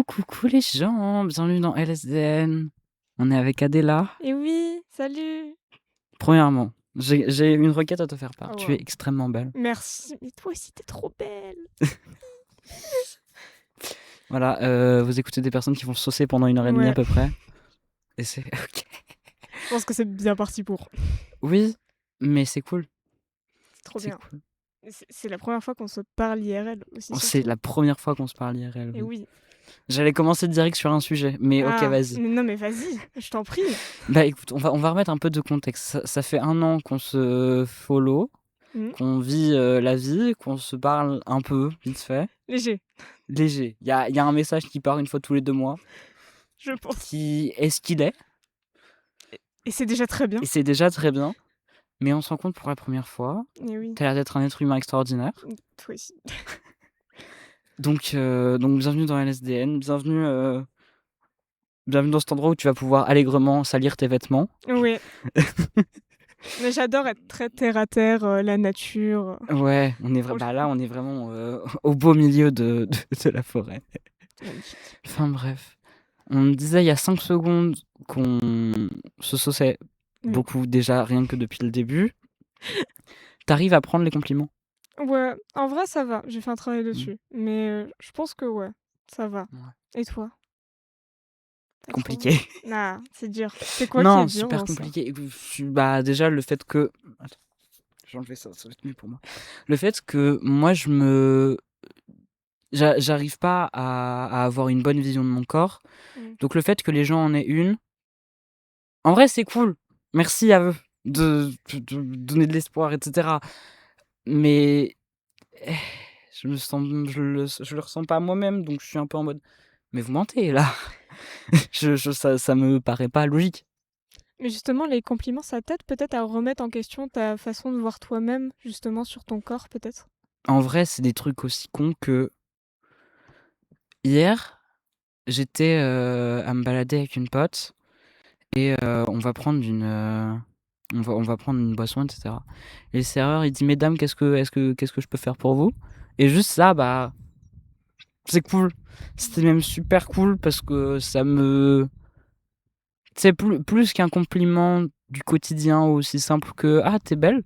Coucou les gens, bienvenue dans LSDN. On est avec Adela. Et oui, salut. Premièrement, j'ai une requête à te faire part. Oh, Tu es wow. extrêmement belle. Merci, mais toi aussi t'es trop belle. Voilà, vous écoutez des personnes qui vont saucer pendant 1h30 à Ouais, peu près. Et c'est ok. je pense que c'est bien parti pour. Oui, mais c'est cool. C'est trop C'est bien. cool. C'est la première fois qu'on se parle IRL aussi, C'est surtout. la première fois qu'on se parle IRL. Et Oui. oui. J'allais commencer direct sur un sujet, mais ok, Ah, vas-y. mais non, mais vas-y, je t'en prie. Bah écoute, on va remettre un peu de contexte. Ça fait 1 an qu'on se follow, Hmm, qu'on vit la vie, qu'on se parle un peu, vite fait. Léger, Léger. Il y a un message qui part une fois tous les 2 mois, je pense. qui est ce qu'il est, Et c'est déjà très bien. et c'est déjà très bien. Mais on se rend compte pour la première fois, Et oui, t'as l'air d'être un être humain extraordinaire. toi aussi. Donc bienvenue dans LSDN, bienvenue dans cet endroit où tu vas pouvoir allègrement salir tes vêtements. Ouais, mais j'adore être très terre à terre, la nature. Ouais, là on est vraiment au beau milieu de la forêt. C'est magnifique. Enfin bref, on me disait il y a 5 secondes qu'on se sauçait Oui. beaucoup déjà, rien que depuis le début. T'arrives à prendre les compliments? Ouais, en vrai, ça va. J'ai fait un travail Mm. dessus. Mais je pense que ouais, ça va. Ouais. Et toi? Compliqué. Ah, c'est dur. C'est quoi qui est Non, dur super dans ça? compliqué. Bah déjà le fait que... Attends, j'ai enlevé ça, ça va être mieux pour moi. Le fait que moi j'arrive pas à avoir une bonne vision de mon corps. Mmh. Donc le fait que les gens en aient une, en vrai c'est cool. Merci à eux de donner de l'espoir, etc. Mais eh, je le ressens pas moi-même, donc je suis un peu en mode, mais vous mentez là. Ça me paraît pas logique. Mais justement, les compliments, ça t'aide peut-être à remettre en question ta façon de voir toi-même, justement, sur ton corps, peut-être? En vrai, c'est des trucs aussi cons que hier, j'étais à me balader avec une pote et on va prendre une boisson, etc. Et le serveur, il dit, mesdames, qu'est-ce que je peux faire pour vous? Et juste ça, bah, c'est cool. C'était même super cool parce que ça me, c'est plus qu'un compliment du quotidien aussi simple que, ah, t'es belle.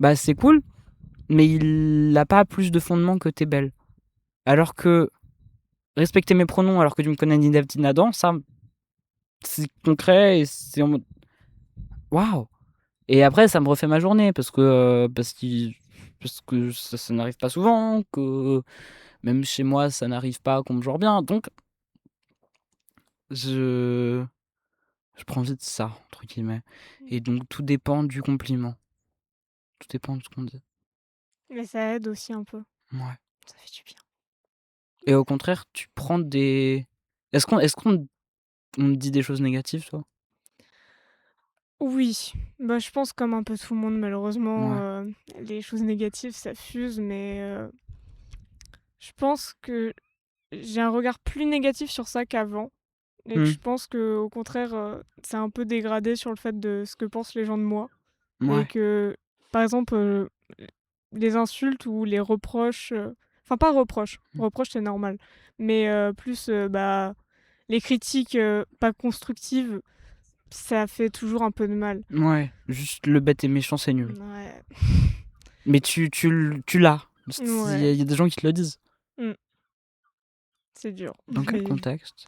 Bah, c'est cool, mais il n'a pas plus de fondement que t'es belle. Alors que respecter mes pronoms alors que tu me connais ni d'Ève ni d'Adam, ça, c'est concret et c'est en mode waouh. Et après, ça me refait ma journée parce que ça n'arrive pas souvent, que même chez moi, ça n'arrive pas qu'on me genre bien. Donc, je, je prends vite ça, entre guillemets. Et donc, tout dépend du compliment. Tout dépend de ce qu'on dit. Mais ça aide aussi un peu. Ouais. Ça fait du bien. Et au contraire, tu prends des. Est-ce qu'on me dit des choses négatives, toi? Oui, bah, je pense comme un peu tout le monde, malheureusement, Ouais. les choses négatives, ça fuse, mais je pense que j'ai un regard plus négatif sur ça qu'avant et que Hmm. je pense qu'au contraire, c'est un peu dégradé sur le fait de ce que pensent les gens de moi et Ouais. que, par exemple, les insultes ou les reproches, enfin pas reproches, reproches c'est normal, mais plus, bah, les critiques, pas constructives, ça fait toujours un peu de mal. Ouais. Juste le bête et méchant, c'est nul. Ouais. Mais tu l'as. Il y, Ouais. a des gens qui te le disent. Mmh. C'est dur, Dans quel mais contexte?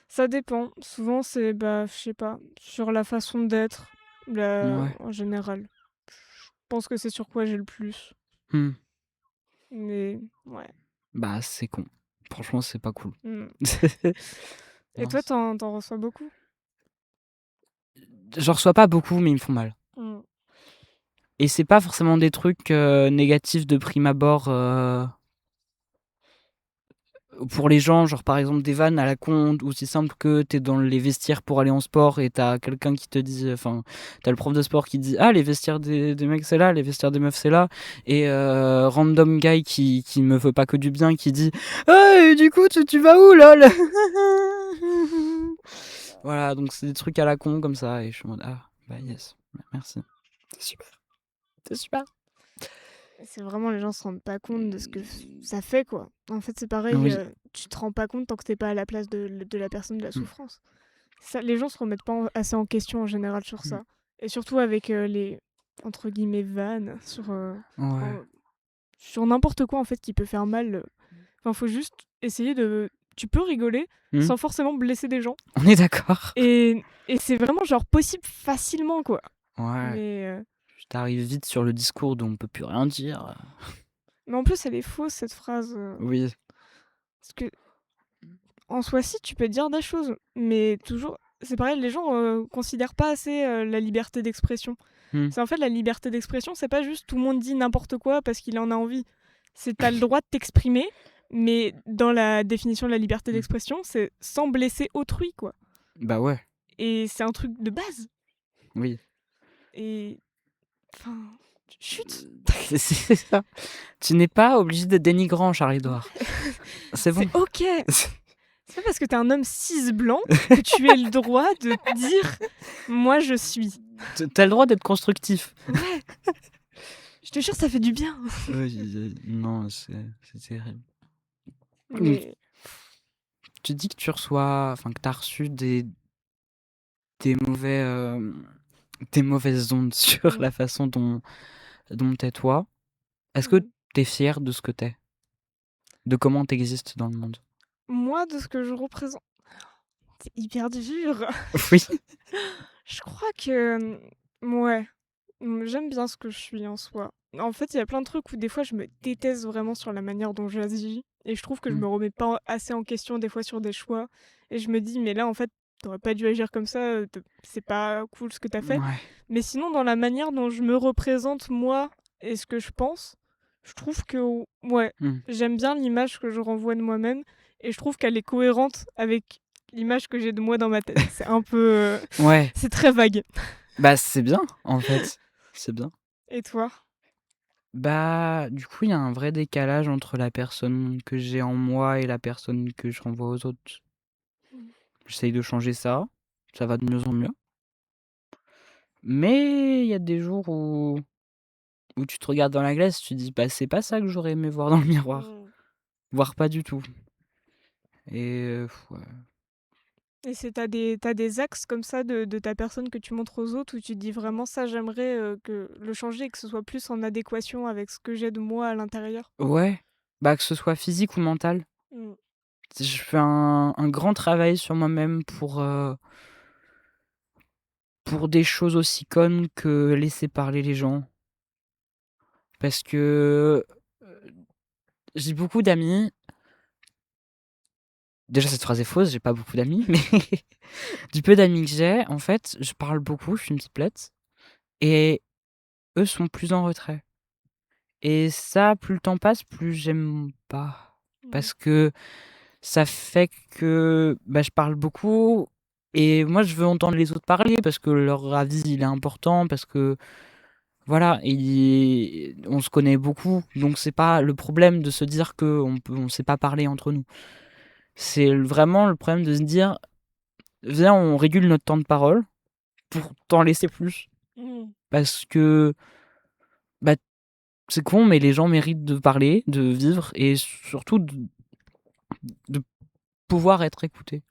ça dépend. Souvent c'est, bah, je sais pas, sur la façon d'être, Ouais. en général. Je pense que c'est sur quoi j'ai le plus, Hmm. mais ouais. Bah, c'est con. Franchement, c'est pas cool. Mmh. Et toi, Mince. t'en reçois beaucoup? J'en reçois pas beaucoup, mais ils me font mal. Mmh. Et c'est pas forcément des trucs négatifs de prime abord pour les gens, genre par exemple des vannes à la con, aussi simple que t'es dans les vestiaires pour aller en sport et t'as quelqu'un qui te dit, enfin, t'as le prof de sport qui dit, ah, les vestiaires des mecs c'est là, les vestiaires des meufs c'est là, et random guy qui me veut pas que du bien qui dit, ah, et du coup tu vas où lol? Voilà, donc c'est des trucs à la con comme ça, et je suis en mode, ah, bah yes, merci, c'est super, c'est super. C'est vraiment les gens se rendent pas compte de ce que ça fait, quoi. En fait, c'est pareil, Oui. tu te rends pas compte tant que t'es pas à la place de la personne de la souffrance. Ça, les gens se remettent pas assez en question en général sur Mmh. ça. Et surtout avec les entre guillemets vannes sur, Ouais. en- sur n'importe quoi en fait qui peut faire mal. Enfin, faut juste essayer de. Tu peux rigoler Mmh. sans forcément blesser des gens. On est d'accord. Et c'est vraiment genre possible facilement, quoi. Ouais. Mais, Tu arrives vite sur le discours d'on peut plus rien dire. mais en plus, elle est fausse cette phrase. Oui. Parce que en soi, si, tu peux dire des choses, mais toujours. C'est pareil, les gens considèrent pas assez la liberté d'expression. Mmh. C'est en fait la liberté d'expression, c'est pas juste tout le monde dit n'importe quoi parce qu'il en a envie. C'est t'as le droit de t'exprimer, mais dans la définition de la liberté Mmh. d'expression, c'est sans blesser autrui, quoi. Bah ouais. Et c'est un truc de base. Oui. Et enfin, chut. C'est ça. Tu n'es pas obligé d'être dénigrant, Charles-Édouard. C'est bon. C'est ok. C'est pas parce que t'es un homme cis blanc que tu aies le droit de dire moi je suis. T'as le droit d'être constructif. Ouais. Je te jure, ça fait du bien. Non, c'est terrible. Mais Tu dis que tu reçois, enfin que t'as reçu des mauvais, des mauvaises ondes sur Mm. la façon dont t'es toi. Est-ce que t'es fier de ce que t'es? De comment t'existes dans le monde? moi, de ce que je représente, c'est hyper dur. Oui. Je crois que ouais, j'aime bien ce que je suis en soi. En fait, il y a plein de trucs où des fois je me déteste vraiment sur la manière dont j'agis et je trouve que je Mmh. me remets pas assez en question des fois sur des choix et je me dis mais là en fait t'aurais pas dû agir comme ça, c'est pas cool ce que t'as fait. Ouais. Mais sinon dans la manière dont je me représente moi et ce que je pense, je trouve que ouais, Mmh. j'aime bien l'image que je renvoie de moi-même et je trouve qu'elle est cohérente avec l'image que j'ai de moi dans ma tête. C'est un peu Ouais. c'est très vague. Bah, c'est bien, en fait. C'est bien. Et toi? Bah, du coup, il y a un vrai décalage entre la personne que j'ai en moi et la personne que je renvoie aux autres. J'essaye de changer ça. Ça va de mieux en mieux. Mais il y a des jours où tu te regardes dans la glace, tu te dis: «Bah, c'est pas ça que j'aurais aimé voir dans le miroir». Mmh. Voire pas du tout. Et ouais. Et t'as des axes comme ça de ta personne que tu montres aux autres où tu te dis vraiment ça j'aimerais que le changer et que ce soit plus en adéquation avec ce que j'ai de moi à l'intérieur? Ouais, bah, que ce soit physique ou mental. Mmh. Je fais un grand travail sur moi-même pour des choses aussi connes que laisser parler les gens. Parce que, j'ai beaucoup d'amis. Déjà cette phrase est fausse, j'ai pas beaucoup d'amis, mais du peu d'amis que j'ai, en fait, je parle beaucoup, je suis une pipelette et eux sont plus en retrait. Et ça, plus le temps passe, plus j'aime pas. Mmh. Parce que ça fait que, bah, je parle beaucoup et moi je veux entendre les autres parler parce que leur avis il est important, parce que voilà, on se connaît beaucoup, donc c'est pas le problème de se dire qu'on sait pas parler entre nous. C'est vraiment le problème de se dire: «Viens, on régule notre temps de parole pour t'en laisser plus». Mmh. Parce que, bah, c'est con, mais les gens méritent de parler, de vivre et surtout de pouvoir être écoutés.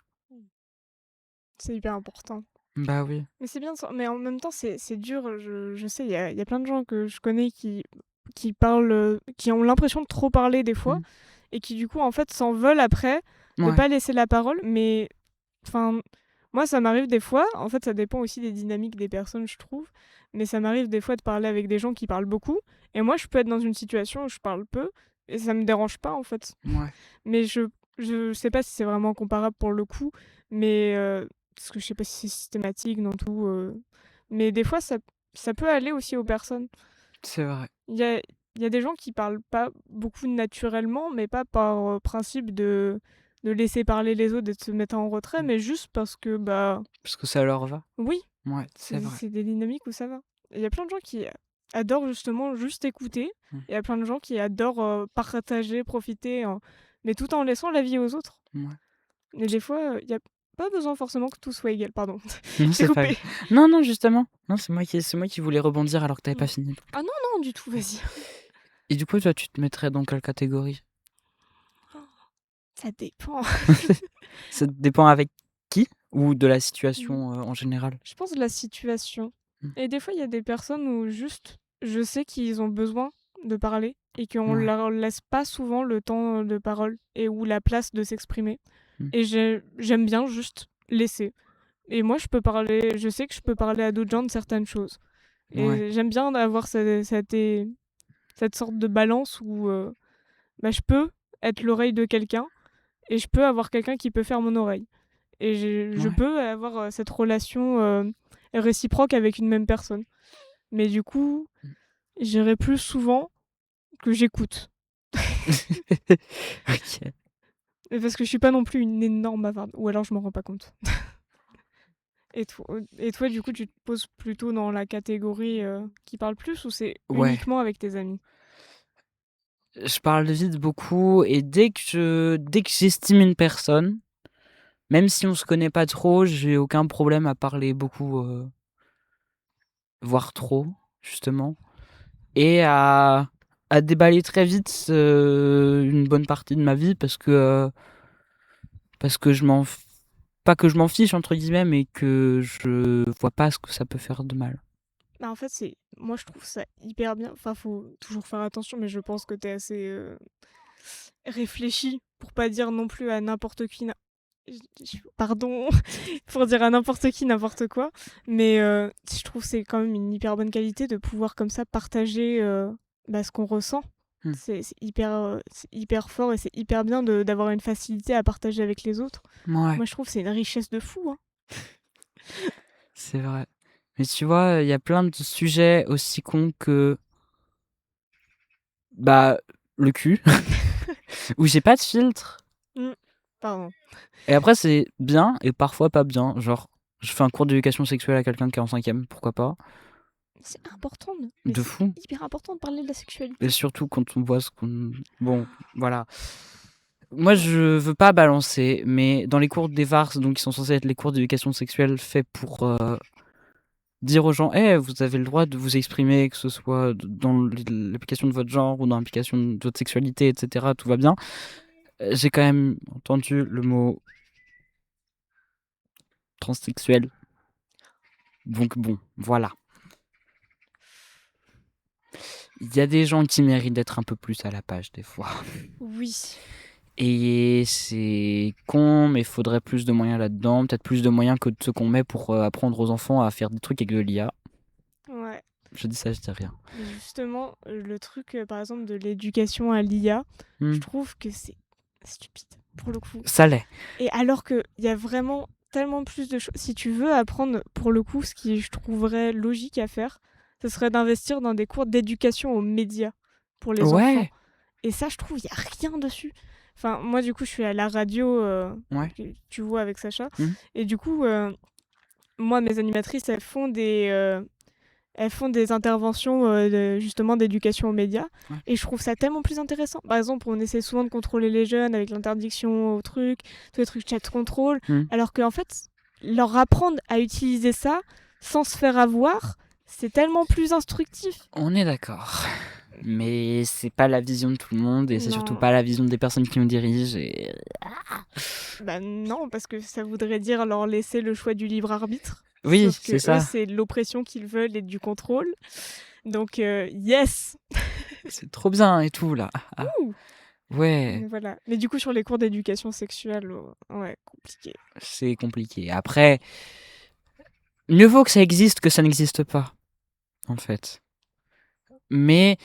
C'est hyper important. Bah oui. Mais c'est bien ça, mais en même temps c'est dur, je sais, il y a plein de gens que je connais qui parlent, qui ont l'impression de trop parler des fois Mmh. et qui du coup en fait s'en veulent après de Ouais. pas laisser la parole, mais enfin, moi, ça m'arrive des fois, en fait, ça dépend aussi des dynamiques des personnes, je trouve, mais ça m'arrive des fois de parler avec des gens qui parlent beaucoup, et moi, je peux être dans une situation où je parle peu, et ça me dérange pas, en fait. Ouais. Mais je sais pas si c'est vraiment comparable pour le coup, mais parce que je sais pas si c'est systématique dans tout, mais des fois, ça peut aller aussi aux personnes. C'est vrai. Il y a des gens qui parlent pas beaucoup naturellement, mais pas par principe de laisser parler les autres et de se mettre en retrait, Mmh. mais juste parce que, bah, Parce que ça leur va. oui, Ouais, c'est vrai. c'est des dynamiques où ça va. Il y a plein de gens qui adorent justement juste écouter. Mmh. Il y a plein de gens qui adorent partager, profiter, mais tout en laissant la vie aux autres. Ouais. Et des fois, il y a pas besoin forcément que tout soit égal. Pardon, Non, je t'ai c'est pas coupé. non, non, justement. Non, c'est moi qui voulais rebondir alors que tu avais pas fini. Ah non, non, du tout, vas-y. Et du coup, toi, tu te mettrais dans quelle catégorie? Ça dépend. Ça dépend avec qui? Ou de la Mmh. situation, en général? Je pense de la situation. Mmh. Et des fois, il y a des personnes où juste, je sais qu'ils ont besoin de parler et qu'on Ouais. leur laisse pas souvent le temps de parole et ou la place de s'exprimer. Mmh. Et j'aime bien juste laisser. Et moi, je sais que je peux parler à d'autres gens de certaines choses. Ouais. Et j'aime bien avoir cette sorte de balance où bah, je peux être l'oreille de quelqu'un et je peux avoir quelqu'un qui peut faire mon oreille. Et je Ouais. peux avoir cette relation réciproque avec une même personne. Mais du coup, Mmh. j'irai plus souvent que j'écoute. OK. Et parce que je suis pas non plus une énorme bavarde. Ou alors je m'en rends pas compte. Et toi, du coup, tu te poses plutôt dans la catégorie qui parle plus ou c'est Ouais. uniquement avec tes amis? Je parle vite beaucoup et dès que j'estime une personne, même si on se connaît pas trop, j'ai aucun problème à parler beaucoup, voire trop, justement, et à déballer très vite, une bonne partie de ma vie parce que je m'en f pas que je m'en fiche entre guillemets, mais que je vois pas ce que ça peut faire de mal. Bah, en fait, moi, je trouve ça hyper bien. Enfin, faut toujours faire attention, mais je pense que t'es assez réfléchi pour pas dire non plus à n'importe qui. Pardon, pour dire à n'importe qui n'importe quoi. Mais je trouve que c'est quand même une hyper bonne qualité de pouvoir comme ça partager bah, ce qu'on ressent. Mmh. C'est hyper fort et c'est hyper bien d'avoir une facilité à partager avec les autres. Mouais, Moi, je trouve que c'est une richesse de fou, hein. c'est vrai. Mais tu vois, il y a plein de sujets aussi cons que, bah, le cul, où j'ai pas de filtre. Mm. Pardon. Et après, c'est bien et parfois pas bien. Genre, je fais un cours d'éducation sexuelle à quelqu'un qui est en 5e, pourquoi pas. C'est important, mais De c'est fou. hyper important de parler de la Et sexualité. surtout quand on voit ce qu'on... Bon, voilà. Moi, Ouais. je veux pas balancer, mais dans les cours d'EVARS, donc qui sont censés être les cours d'éducation sexuelle faits pour dire aux gens, hey, vous avez le droit de vous exprimer, que ce soit dans l'application de votre genre ou dans l'application de votre sexualité, etc., tout va bien. J'ai quand même entendu le mot transsexuel. Donc bon, voilà. Il y a des gens qui méritent d'être un peu plus à la page des fois. Oui. Et c'est con, mais il faudrait plus de moyens là-dedans. Peut-être plus de moyens que de ceux qu'on met pour apprendre aux enfants à faire des trucs avec de l'IA. Ouais. Je dis ça, je dis rien. Mais justement, le truc, par exemple, de l'éducation à l'IA, je Hmm. trouve que c'est stupide, pour le coup. Ça l'est. Et alors qu'il y a vraiment tellement plus de choses. Si tu veux apprendre, pour le coup, ce qui je trouverais logique à faire, ce serait d'investir dans des cours d'éducation aux médias pour les enfants. Ouais. Et ça, je trouve, il n'y a rien dessus. Enfin, moi, du coup, je suis à la radio, Ouais. tu vois, avec Sacha. Hmm. Et du coup, moi, mes animatrices, elles font des interventions justement d'éducation aux médias Ouais. et je trouve ça tellement plus intéressant. Par exemple, on essaie souvent de contrôler les jeunes avec l'interdiction aux trucs, tous les trucs chat contrôle, Hmm. alors qu'en fait, leur apprendre à utiliser ça sans se faire avoir, c'est tellement plus instructif. On est d'accord. Mais c'est pas la vision de tout le monde et c'est surtout Non, pas la vision des personnes qui nous dirigent. Et... bah non, parce que ça voudrait dire leur laisser le choix du libre arbitre. Oui, Sauf c'est que eux, ça. c'est l'oppression qu'ils veulent et du contrôle. Donc, yes! C'est trop bien et tout là. Ah. Ouh. Ouais, Mais voilà. Mais du coup, sur les cours d'éducation sexuelle, ouais, compliqué. c'est compliqué. Après, mieux vaut que ça existe que ça n'existe pas, en fait. Mais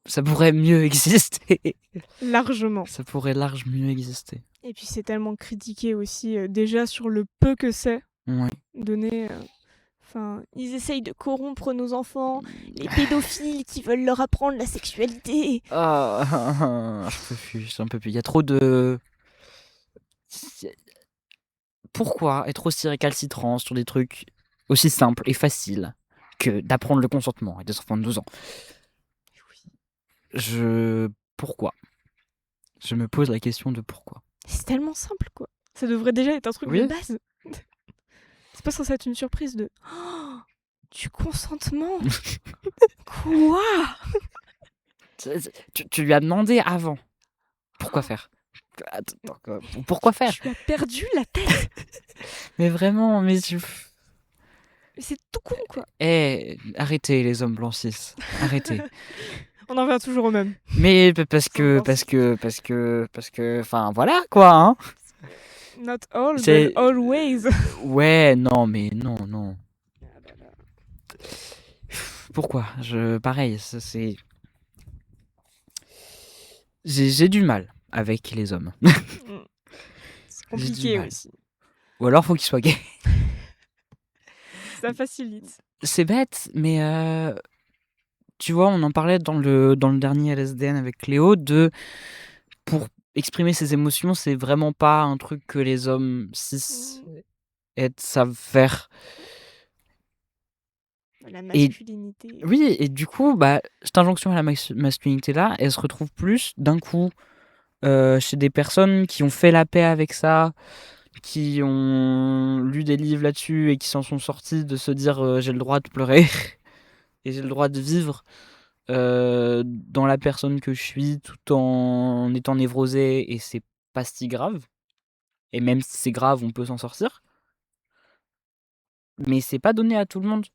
ça pourrait mieux exister. Largement. Ça pourrait largement mieux exister. Et puis, c'est tellement critiqué aussi, déjà sur le peu que c'est Ouais. donné. Enfin, ils essayent de corrompre nos enfants, les pédophiles qui veulent leur apprendre la sexualité. Ah, je peux plus, j'en peux plus. Il y a trop de... Pourquoi être aussi récalcitrant sur des trucs aussi simples et faciles que d'apprendre le consentement à des enfants de 12 ans? Pourquoi? Je me pose la question de pourquoi. C'est tellement simple, quoi. Ça devrait déjà être un truc de Oui. base. C'est pas censé être une surprise de... Oh, du consentement. Quoi? Tu lui as demandé avant. Pourquoi faire? Attends, pourquoi faire? Tu as perdu la tête. Mais vraiment, mais C'est tout con, quoi. Arrêtez les hommes blancs cis. Arrêtez. On en revient toujours au même. Mais parce que, enfin voilà quoi, hein. Not all, C'est- but always. Ouais, non, mais non. Pourquoi? Pareil, c'est. J'ai du mal avec les hommes. C'est J'ai du compliqué mal. aussi. Ou alors faut qu'ils soient gays. Ça facilite. C'est bête, mais tu vois, on en parlait dans le dernier LSDN avec Cléo, pour exprimer ses émotions, c'est vraiment pas un truc que les hommes cis savent faire. La masculinité. Oui, et du coup, cette injonction à la masculinité-là, elle se retrouve plus d'un coup chez des personnes qui ont fait la paix avec ça, qui ont lu des livres là-dessus et qui s'en sont sortis de se dire j'ai le droit de pleurer et j'ai le droit de vivre dans la personne que je suis tout en étant névrosé, et c'est pas si grave. Et même si c'est grave, on peut s'en sortir. Mais c'est pas donné à tout le monde.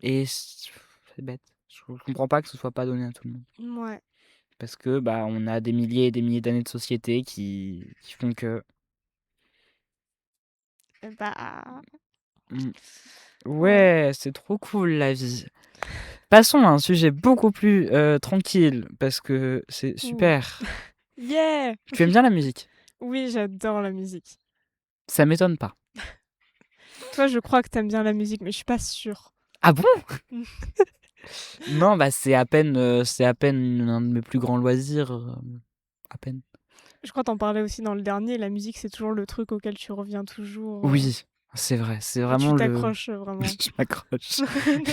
Et c'est bête. Je comprends pas que ce soit pas donné à tout le monde. Ouais. Parce que on a des milliers et des milliers d'années de société qui font que. Ouais, c'est trop cool la vie. Passons à un sujet beaucoup plus tranquille, parce que c'est super. Yeah. Tu aimes bien la musique? Oui, j'adore la musique. Ça m'étonne pas. Toi, je crois que t'aimes bien la musique, mais je suis pas sûre. Ah bon? Non, c'est à peine un de mes plus grands loisirs. À peine. Je crois t'en parlais aussi dans le dernier. La musique, c'est toujours le truc auquel tu reviens toujours. Oui, c'est vrai. C'est vraiment tu t'accroches vraiment. Je m'accroche.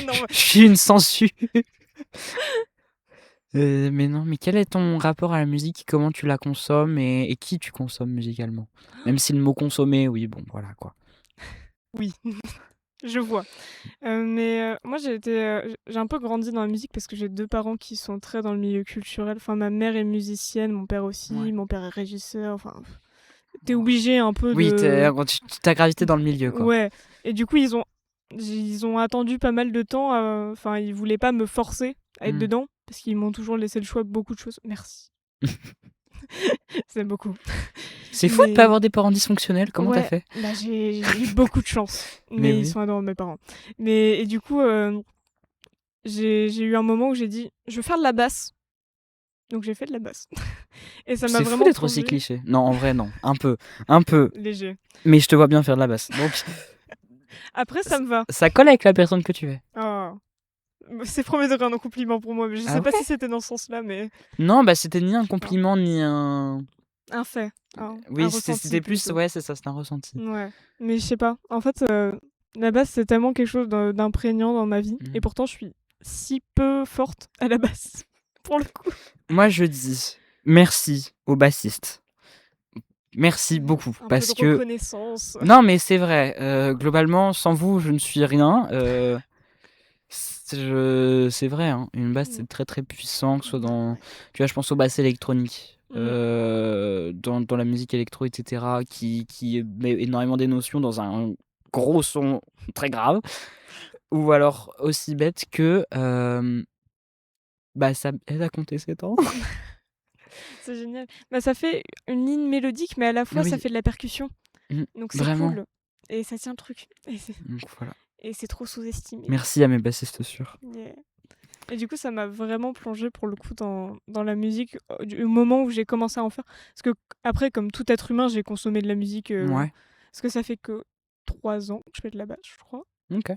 Non, Je suis une sangsue. Mais non, mais quel est ton rapport à la musique? Comment tu la consommes et qui tu consommes musicalement? Même si le mot consommer, oui, bon, voilà quoi. Oui, je vois. Mais moi, j'ai un peu grandi dans la musique parce que j'ai 2 parents qui sont très dans le milieu culturel. Enfin, ma mère est musicienne, mon père aussi. Ouais. Mon père est régisseur. Enfin, t'es obligé un peu Oui, de... tu t'as gravité dans le milieu, quoi. Ouais. Et du coup, ils ont attendu pas mal de temps. Enfin, ils voulaient pas me forcer à être dedans parce qu'ils m'ont toujours laissé le choix de beaucoup de choses. Merci. C'est beaucoup. C'est fou de pas avoir des parents dysfonctionnels. Comment t'as fait? J'ai eu beaucoup de chance. Mais Ils sont adorables, mes parents. Et du coup, j'ai eu un moment où j'ai dit, je veux faire de la basse. Donc j'ai fait de la basse. Et ça m'a C'est vraiment fou d'être aussi cliché. Non, en vrai, non. Un peu. Léger. Mais je te vois bien faire de la basse. Donc, après, ça me va. Ça colle avec la personne que tu es. Oh. C'est premier degré un compliment pour moi, mais je sais pas si c'était dans ce sens-là, mais... Non, c'était ni un compliment, ni un... Un fait. Oui, c'était plus... plutôt. Ouais, c'est ça, c'est un ressenti. Ouais. Mais je sais pas. En fait, la basse, c'est tellement quelque chose d'imprégnant dans ma vie. Et pourtant, je suis si peu forte à la basse. Pour le coup. Moi, je dis merci aux bassistes. Merci beaucoup. Parce peu de reconnaissance. Non, mais c'est vrai. Globalement, sans vous, je ne suis rien. C'est vrai, hein. Une basse, c'est très très puissant, que ce soit dans... Tu vois, je pense aux basses électroniques. Dans la musique électro, etc., qui met énormément d'émotions dans un gros son très grave. Ou alors aussi bête que ça aide à compter ses temps. C'est génial. Ça fait une ligne mélodique, mais à la fois, ça fait de la percussion. Donc c'est cool. Et ça tient le truc. Donc voilà. Et c'est trop sous-estimé. Merci à mes bassistes sûrs. Yeah. Et du coup, ça m'a vraiment plongé pour le coup dans la musique au moment où j'ai commencé à en faire. Parce que après, comme tout être humain, j'ai consommé de la musique. Parce que ça fait que 3 ans que je fais de la basse, je crois. Ok.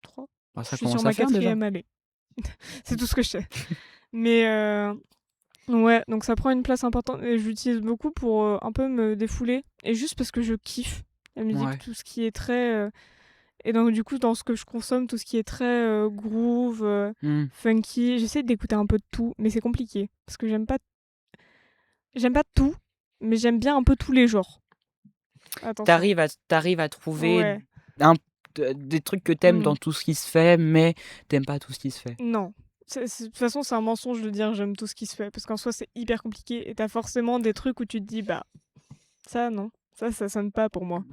3. Ça je suis sur ma 4e année. C'est tout ce que je sais. Mais ouais, donc ça prend une place importante et j'utilise beaucoup pour un peu me défouler. Et juste parce que je kiffe la musique, tout ce qui est très... Et donc du coup, dans ce que je consomme, tout ce qui est très groove, funky, j'essaie d'écouter un peu de tout, mais c'est compliqué. Parce que j'aime pas tout, mais j'aime bien un peu tous les genres. T'arrives à trouver des trucs que t'aimes dans tout ce qui se fait, mais t'aimes pas tout ce qui se fait. Non. De toute façon, c'est un mensonge de dire j'aime tout ce qui se fait, parce qu'en soi, c'est hyper compliqué et t'as forcément des trucs où tu te dis, bah, ça, non, ça sonne pas pour moi.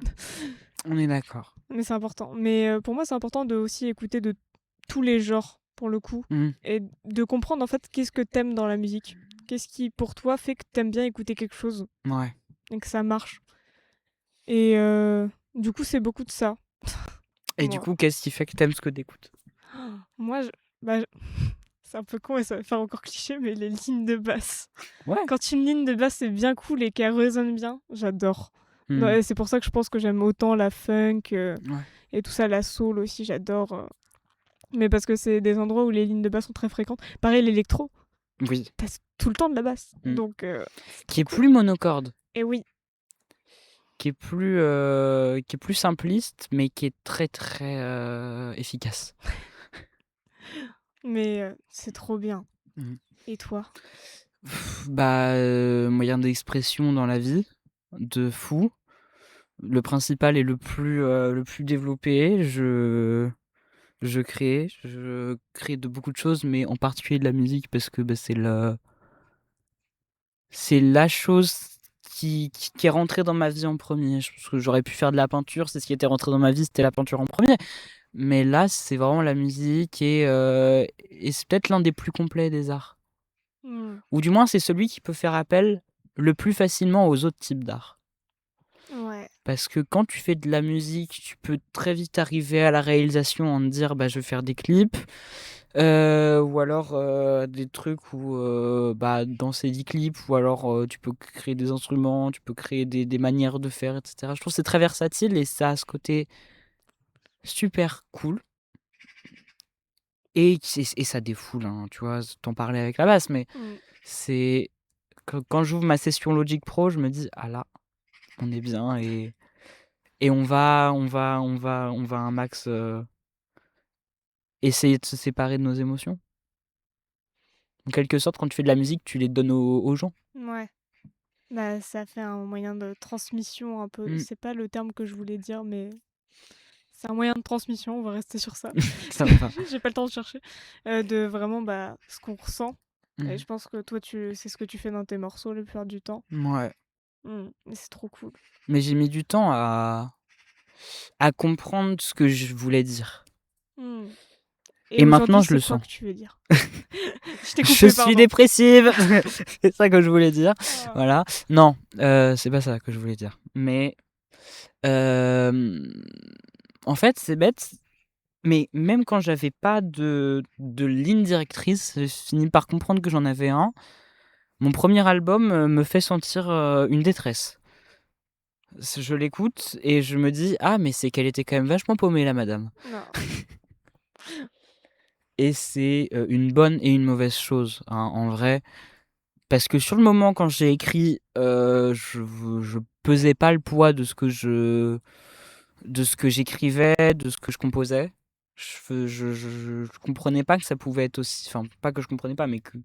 On est d'accord. Mais c'est important. Mais pour moi, c'est important de aussi écouter de tous les genres, pour le coup, Mmh. et de comprendre en fait qu'est-ce que t'aimes dans la musique. Qu'est-ce qui, pour toi, fait que t'aimes bien écouter quelque chose Ouais. et que ça marche. Et du coup, c'est beaucoup de ça. Et du Moi, coup, qu'est-ce qui fait que t'aimes ce que t'écoutes? moi bah, c'est un peu con et ça va faire encore cliché, mais les lignes de basse. Ouais. Quand une ligne de basse est bien cool et qu'elle résonne bien, j'adore. Mmh. Et c'est pour ça que je pense que j'aime autant la funk Ouais. et tout ça, la soul aussi, j'adore. Mais parce que c'est des endroits où les lignes de basse sont très fréquentes. Pareil, l'électro, Oui. t'as tout le temps de la basse. Mmh. Donc, c'est Qui trop est cool. plus monocorde, Et oui, qui est plus simpliste, mais qui est très, très, efficace. mais c'est trop bien. Mmh. Et toi? Bah, moyen d'expression dans la vie, de fou. Le principal et le plus développé, je crée de beaucoup de choses, mais en particulier de la musique parce que, bah, c'est la chose qui est rentrée dans ma vie en premier. Je pense que j'aurais pu faire de la peinture, c'est ce qui était rentré dans ma vie, c'était la peinture en premier. Mais là, c'est vraiment la musique et c'est peut-être l'un des plus complets des arts. Hmm. Ou du moins, c'est celui qui peut faire appel le plus facilement aux autres types d'art. Ouais. Parce que quand tu fais de la musique, tu peux très vite arriver à la réalisation en te dire bah, je vais faire des clips, ou alors des trucs où bah, danser des clips, ou alors tu peux créer des instruments, tu peux créer des manières de faire, etc. Je trouve que c'est très versatile et ça a ce côté super cool. Et ça défoule, hein, tu vois, t'en parlais avec la basse, mais Hmm. c'est quand j'ouvre ma session Logic Pro, je me dis ah là, on est bien et on va un max essayer de se séparer de nos émotions. En quelque sorte, quand tu fais de la musique, tu les donnes aux gens. Ouais. Bah, ça fait un moyen de transmission un peu. Mm. C'est pas le terme que je voulais dire, mais c'est un moyen de transmission, on va rester sur ça. Ça me va. J'ai pas le temps de chercher. De vraiment bah, ce qu'on ressent. Et Mm. je pense que toi, c'est ce que tu fais dans tes morceaux la plupart du temps. Ouais. Et c'est trop cool. Mais j'ai mis du temps à comprendre ce que je voulais dire. Hmm. Et Et maintenant, aujourd'hui, je le c'est quoi sens. que tu veux dire? Je t'ai Je coupé, suis pardon. dépressive. C'est ça que je voulais dire. Ah. Voilà. Non, c'est pas ça que je voulais dire. Mais en fait, c'est bête. Mais même quand j'avais pas de ligne directrice, j'ai fini par comprendre que j'en avais un. Mon premier album me fait sentir une détresse. Je l'écoute et je me dis ah mais c'est qu'elle était quand même vachement paumée la madame. Non. Et c'est une bonne et une mauvaise chose hein, en vrai. Parce que sur le moment quand j'ai écrit, je pesais pas le poids de ce que j'écrivais, de ce que je composais. Je comprenais pas que ça pouvait être aussi, enfin pas que je comprenais pas, mais que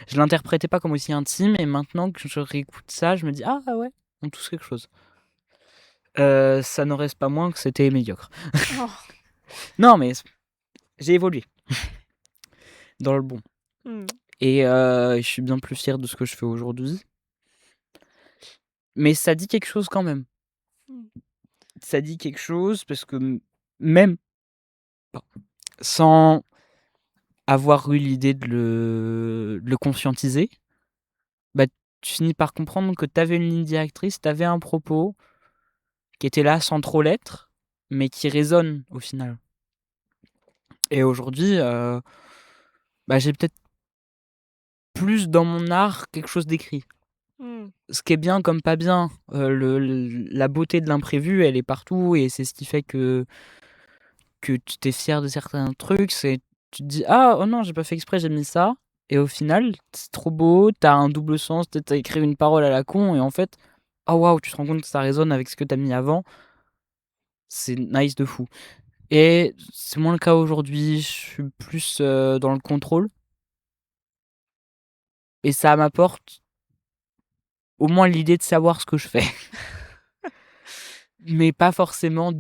je l'interprétais pas comme aussi intime. Et maintenant que je réécoute ça, je me dis ah ouais, on touche quelque chose. Ça n'en reste pas moins que c'était médiocre. Oh. Non mais j'ai évolué dans le bon. Hmm. Et je suis bien plus fier de ce que je fais aujourd'hui. Mais ça dit quelque chose quand même. Hmm. Ça dit quelque chose parce que même sans avoir eu l'idée de le conscientiser, bah, tu finis par comprendre que tu avais une ligne directrice, tu avais un propos qui était là sans trop l'être, mais qui résonne au final. Et aujourd'hui, bah, j'ai peut-être plus dans mon art quelque chose d'écrit. Hmm. Ce qui est bien comme pas bien, la beauté de l'imprévu, elle est partout et c'est ce qui fait que tu t'es fier de certains trucs. C'est tu te dis ah oh non j'ai pas fait exprès j'ai mis ça et au final c'est trop beau, t'as un double sens, t'as écrit une parole à la con et en fait ah waouh tu te rends compte que ça résonne avec ce que t'as mis avant. C'est nice de fou. Et c'est moins le cas aujourd'hui. Je suis plus dans le contrôle et ça m'apporte au moins l'idée de savoir ce que je fais. Mais pas forcément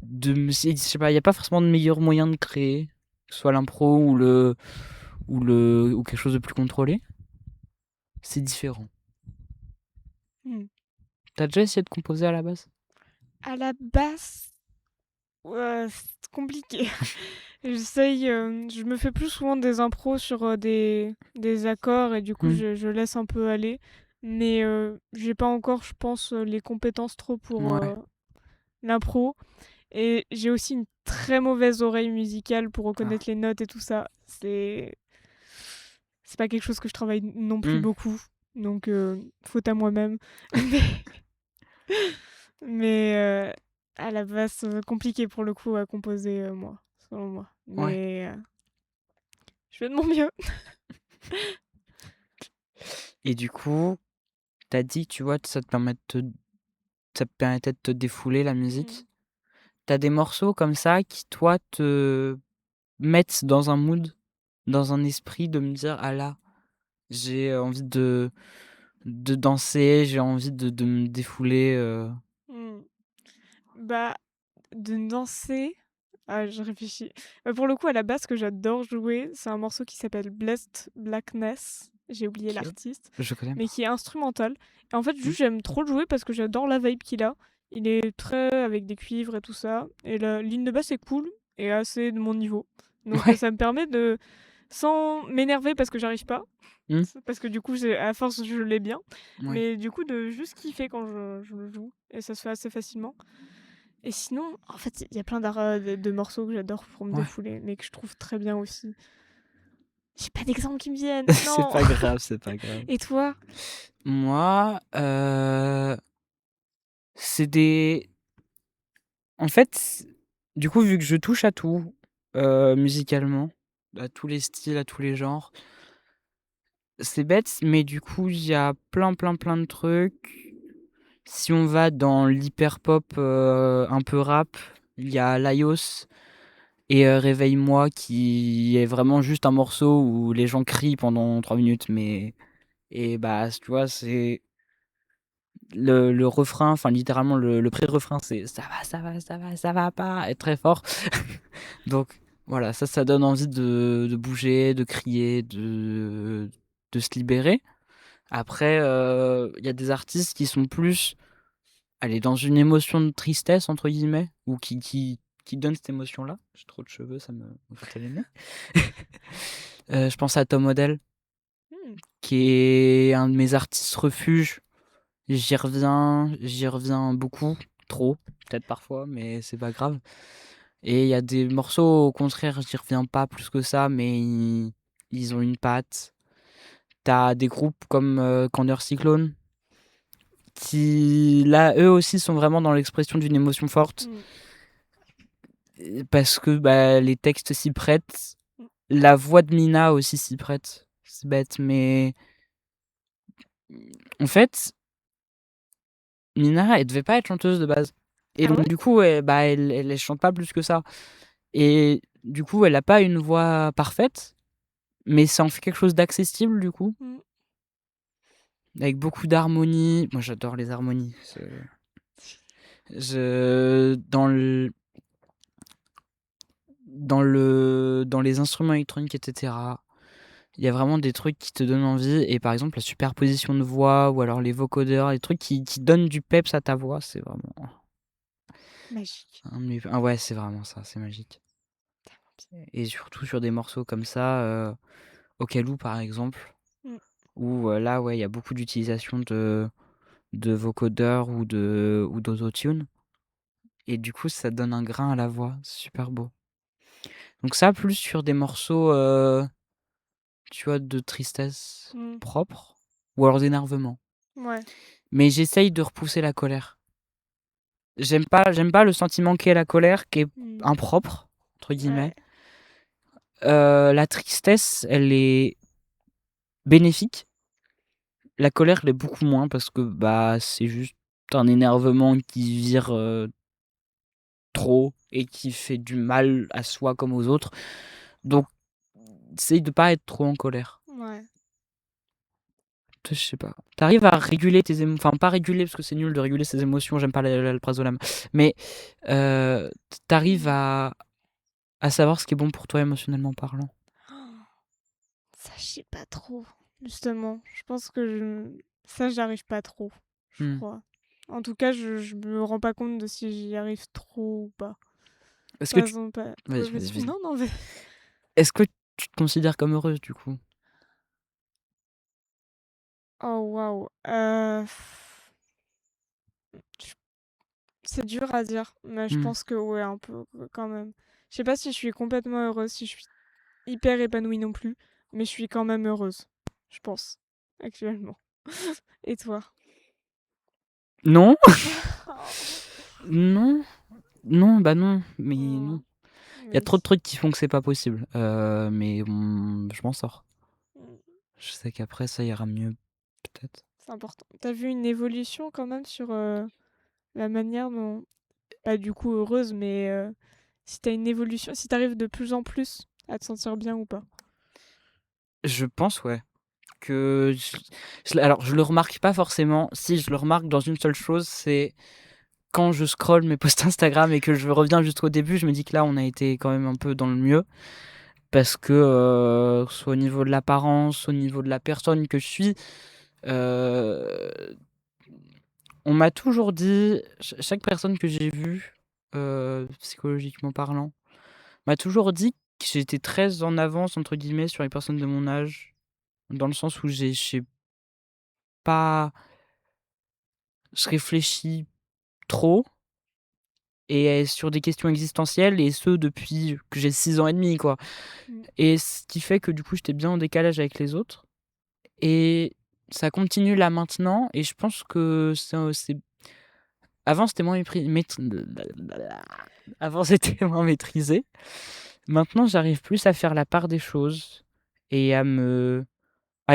je sais pas, il y a pas forcément de meilleur moyen de créer, que ce soit l'impro ou quelque chose de plus contrôlé. C'est différent. Mmh. T'as déjà essayé de composer à la base? À la basse, c'est compliqué. J'essaye, je me fais plus souvent des impros sur, des accords et du coup Hmm. je laisse un peu aller. Mais, j'ai pas encore, je pense, les compétences trop pour, Ouais. l'impro. Et j'ai aussi une très mauvaise oreille musicale pour Ah. reconnaître les notes et tout ça. C'est pas quelque chose que je travaille non plus Hmm. beaucoup. Donc, faute à moi-même. Mais, mais, à la base, compliqué pour le coup à composer, moi, selon moi. Ouais. Mais, je fais de mon mieux. Et du coup, t'as dit, tu vois, ça te permettait de te défouler la Mmh. musique. T'as des morceaux comme ça qui, toi, te mettent dans un mood, dans un esprit de me dire, ah là, j'ai envie de danser, j'ai envie de me défouler. Mmh. Bah, de danser, ah, je réfléchis. Pour le coup, à la base, ce que j'adore jouer, c'est un morceau qui s'appelle Blessed Blackness. J'ai oublié Ok. l'artiste, Je connais mais pas. qui est instrumental. Et en fait, Hmm. juste, j'aime trop le jouer parce que j'adore la vibe qu'il a. Il est très avec des cuivres et tout ça. Et la ligne de basse est cool et assez de mon niveau. Donc, Ouais. ça me permet de, sans m'énerver parce que j'arrive pas, Hmm. parce que du coup, à force, je l'ai bien. Ouais. Mais du coup, de juste kiffer quand je le joue. Et ça se fait assez facilement. Et sinon, en fait, il y a plein de morceaux que j'adore pour me Ouais. défouler, mais que je trouve très bien aussi. J'ai pas d'exemple qui me viennent. C'est Non. pas grave, c'est pas grave. Et toi? Moi, c'est des. En fait, du coup, vu que je touche à tout, musicalement, à tous les styles, à tous les genres, c'est bête, mais du coup, il y a plein de trucs. Si on va dans l'hyper pop, un peu rap, il y a Laios et Réveille-moi qui est vraiment juste un morceau où les gens crient pendant 3 minutes, mais et bah tu vois, c'est le refrain, enfin littéralement le pré-refrain, c'est ça va pas, être très fort. Donc voilà, ça donne envie de bouger, de crier, de se libérer. Après, il y a des artistes qui sont plus, allez, dans une émotion de tristesse, entre guillemets, ou qui donnent cette émotion-là. J'ai trop de cheveux, ça me fait les nez. Je pense à Tom Odell, Hmm. qui est un de mes artistes refuge. J'y reviens beaucoup, trop, peut-être parfois, mais c'est pas grave. Et il y a des morceaux, au contraire, j'y reviens pas plus que ça, mais ils ont une patte. T'as des groupes comme Candor Cyclone, qui, là, eux aussi sont vraiment dans l'expression d'une émotion forte, Hmm. parce que bah, les textes s'y prêtent. Hmm. La voix de Mina aussi s'y prête. C'est bête, mais en fait, Mina, elle devait pas être chanteuse de base. Et Ah donc, ouais? du coup, elle chante pas plus que ça. Et du coup, elle a pas une voix parfaite, mais ça en fait quelque chose d'accessible, du coup, Hmm. avec beaucoup d'harmonie. Moi, j'adore les harmonies. Dans les instruments électroniques, etc. Il y a vraiment des trucs qui te donnent envie. Et par exemple, la superposition de voix ou alors les vocodeurs, les trucs qui donnent du peps à ta voix, c'est vraiment. Magique. Ouais, c'est vraiment ça, c'est magique. Et surtout sur des morceaux comme ça, Okalou par exemple, Hmm. où là, ouais, il y a beaucoup d'utilisation de vocodeurs ou d'autotune. Et du coup, ça donne un grain à la voix, c'est super beau. Donc ça, plus sur des morceaux, tu vois, de tristesse Hmm. propre, ou alors d'énervement. Ouais. Mais j'essaye de repousser la colère. J'aime pas le sentiment qu'est la colère, qui est Hmm. impropre, entre Ouais. guillemets. La tristesse, elle est bénéfique. La colère l'est beaucoup moins parce que bah c'est juste un énervement qui vire trop et qui fait du mal à soi comme aux autres. Donc essaye de pas être trop en colère. Ouais. je sais pas. T'arrives à réguler tes émotions, enfin pas réguler parce que c'est nul de réguler ses émotions, j'aime pas l'alprazolam, mais t'arrives à savoir ce qui est bon pour toi émotionnellement parlant. Ça, je sais pas trop, justement. Je pense que ça, j'arrive pas trop, je Hmm. crois. En tout cas, je me rends pas compte de si j'y arrive trop ou pas. Est-ce que Par tu... exemple, Vas-y, ouais, vas-y, vas-y. vas-y. Non, non, vas-y. Est-ce que tu te considères comme heureuse du coup? Oh, waouh. Je- C'est dur à dire, mais je Hmm. pense que ouais, un peu quand même. Je sais pas si je suis complètement heureuse, si je suis hyper épanouie non plus, mais je suis quand même heureuse, je pense, actuellement. Et toi? Non? Oh. Non? Non, bah non, mais non. Hmm. Il y a Mais trop de trucs qui font que c'est pas possible. Mais je m'en sors. hmm, Je sais qu'après ça ira mieux, peut-être. c'est important. T'as vu une évolution quand même sur la manière dont, pas du coup heureuse, mais si t'as une évolution, si t'arrives de plus en plus à te sentir bien ou pas? Je pense, ouais. Que alors, je le remarque pas forcément. Si, je le remarque dans une seule chose, c'est quand je scrolle mes posts Instagram et que je reviens jusqu'au début, je me dis que là, on a été quand même un peu dans le mieux. Parce que, soit au niveau de l'apparence, au niveau de la personne que je suis, euh, on m'a toujours dit, chaque personne que j'ai vue, psychologiquement parlant, m'a toujours dit que j'étais très en avance, entre guillemets, sur les personnes de mon âge. Dans le sens où je sais pas, je réfléchis trop et sur des questions existentielles et ce depuis que j'ai 6 ans et demi, quoi. Hmm. Et ce qui fait que du coup, j'étais bien en décalage avec les autres et ça continue là maintenant et je pense que c'est avant c'était moins avant c'était moins maîtrisé. Maintenant, j'arrive plus à faire la part des choses et à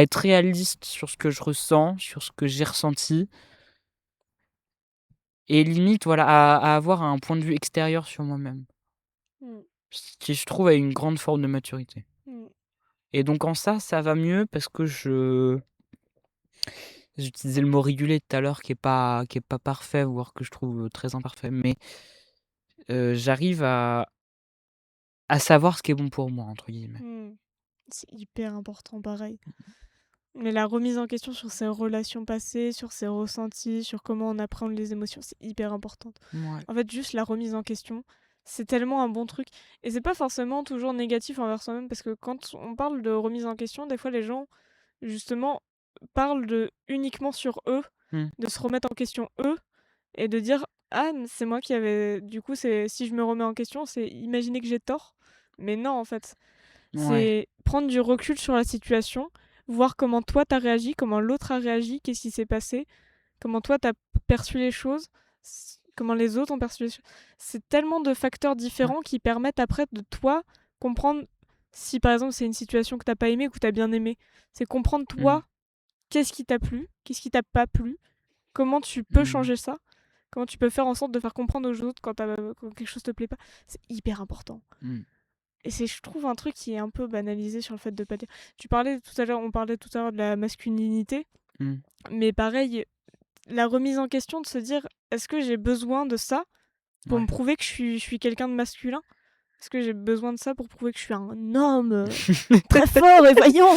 être réaliste sur ce que je ressens, sur ce que j'ai ressenti et limite voilà à avoir un point de vue extérieur sur moi-même. Hmm. Ce qui, je trouve, a une grande forme de maturité. Hmm. Et donc en ça va mieux parce que j'utilisais le mot réguler tout à l'heure qui est pas parfait, voire que je trouve très imparfait, mais j'arrive à savoir ce qui est bon pour moi, entre guillemets. Hmm. C'est hyper important, pareil. Mais la remise en question sur ses relations passées, sur ses ressentis, sur comment on apprend les émotions, c'est hyper important. Ouais. En fait, juste la remise en question, c'est tellement un bon truc. Et c'est pas forcément toujours négatif envers soi-même, parce que quand on parle de remise en question, des fois les gens, justement, parlent de uniquement sur eux, Hmm. de se remettre en question eux, et de dire ah, mais c'est moi qui avais. Du coup, c'est si je me remets en question, c'est imaginer que j'ai tort. Mais non, en fait. Ouais. C'est prendre du recul sur la situation, voir comment toi t'as réagi, comment l'autre a réagi, qu'est-ce qui s'est passé, comment toi t'as perçu les choses, comment les autres ont perçu les choses. C'est tellement de facteurs Ouais. différents qui permettent après de toi comprendre si par exemple c'est une situation que t'as pas aimée ou que t'as bien aimée. C'est comprendre Hmm. toi qu'est-ce qui t'a plu, qu'est-ce qui t'a pas plu, comment tu peux Hmm. changer ça, comment tu peux faire en sorte de faire comprendre aux autres quand quelque chose te plaît pas. C'est hyper important. Hmm. Et c'est, je trouve, un truc qui est un peu banalisé sur le fait de pas dire. Tu parlais tout à l'heure, on parlait tout à l'heure de la masculinité, Hmm. mais pareil, la remise en question de se dire est-ce que j'ai besoin de ça pour me Ouais. prouver que je suis quelqu'un de masculin? Est-ce que j'ai besoin de ça pour prouver que je suis un homme très fort et vaillant?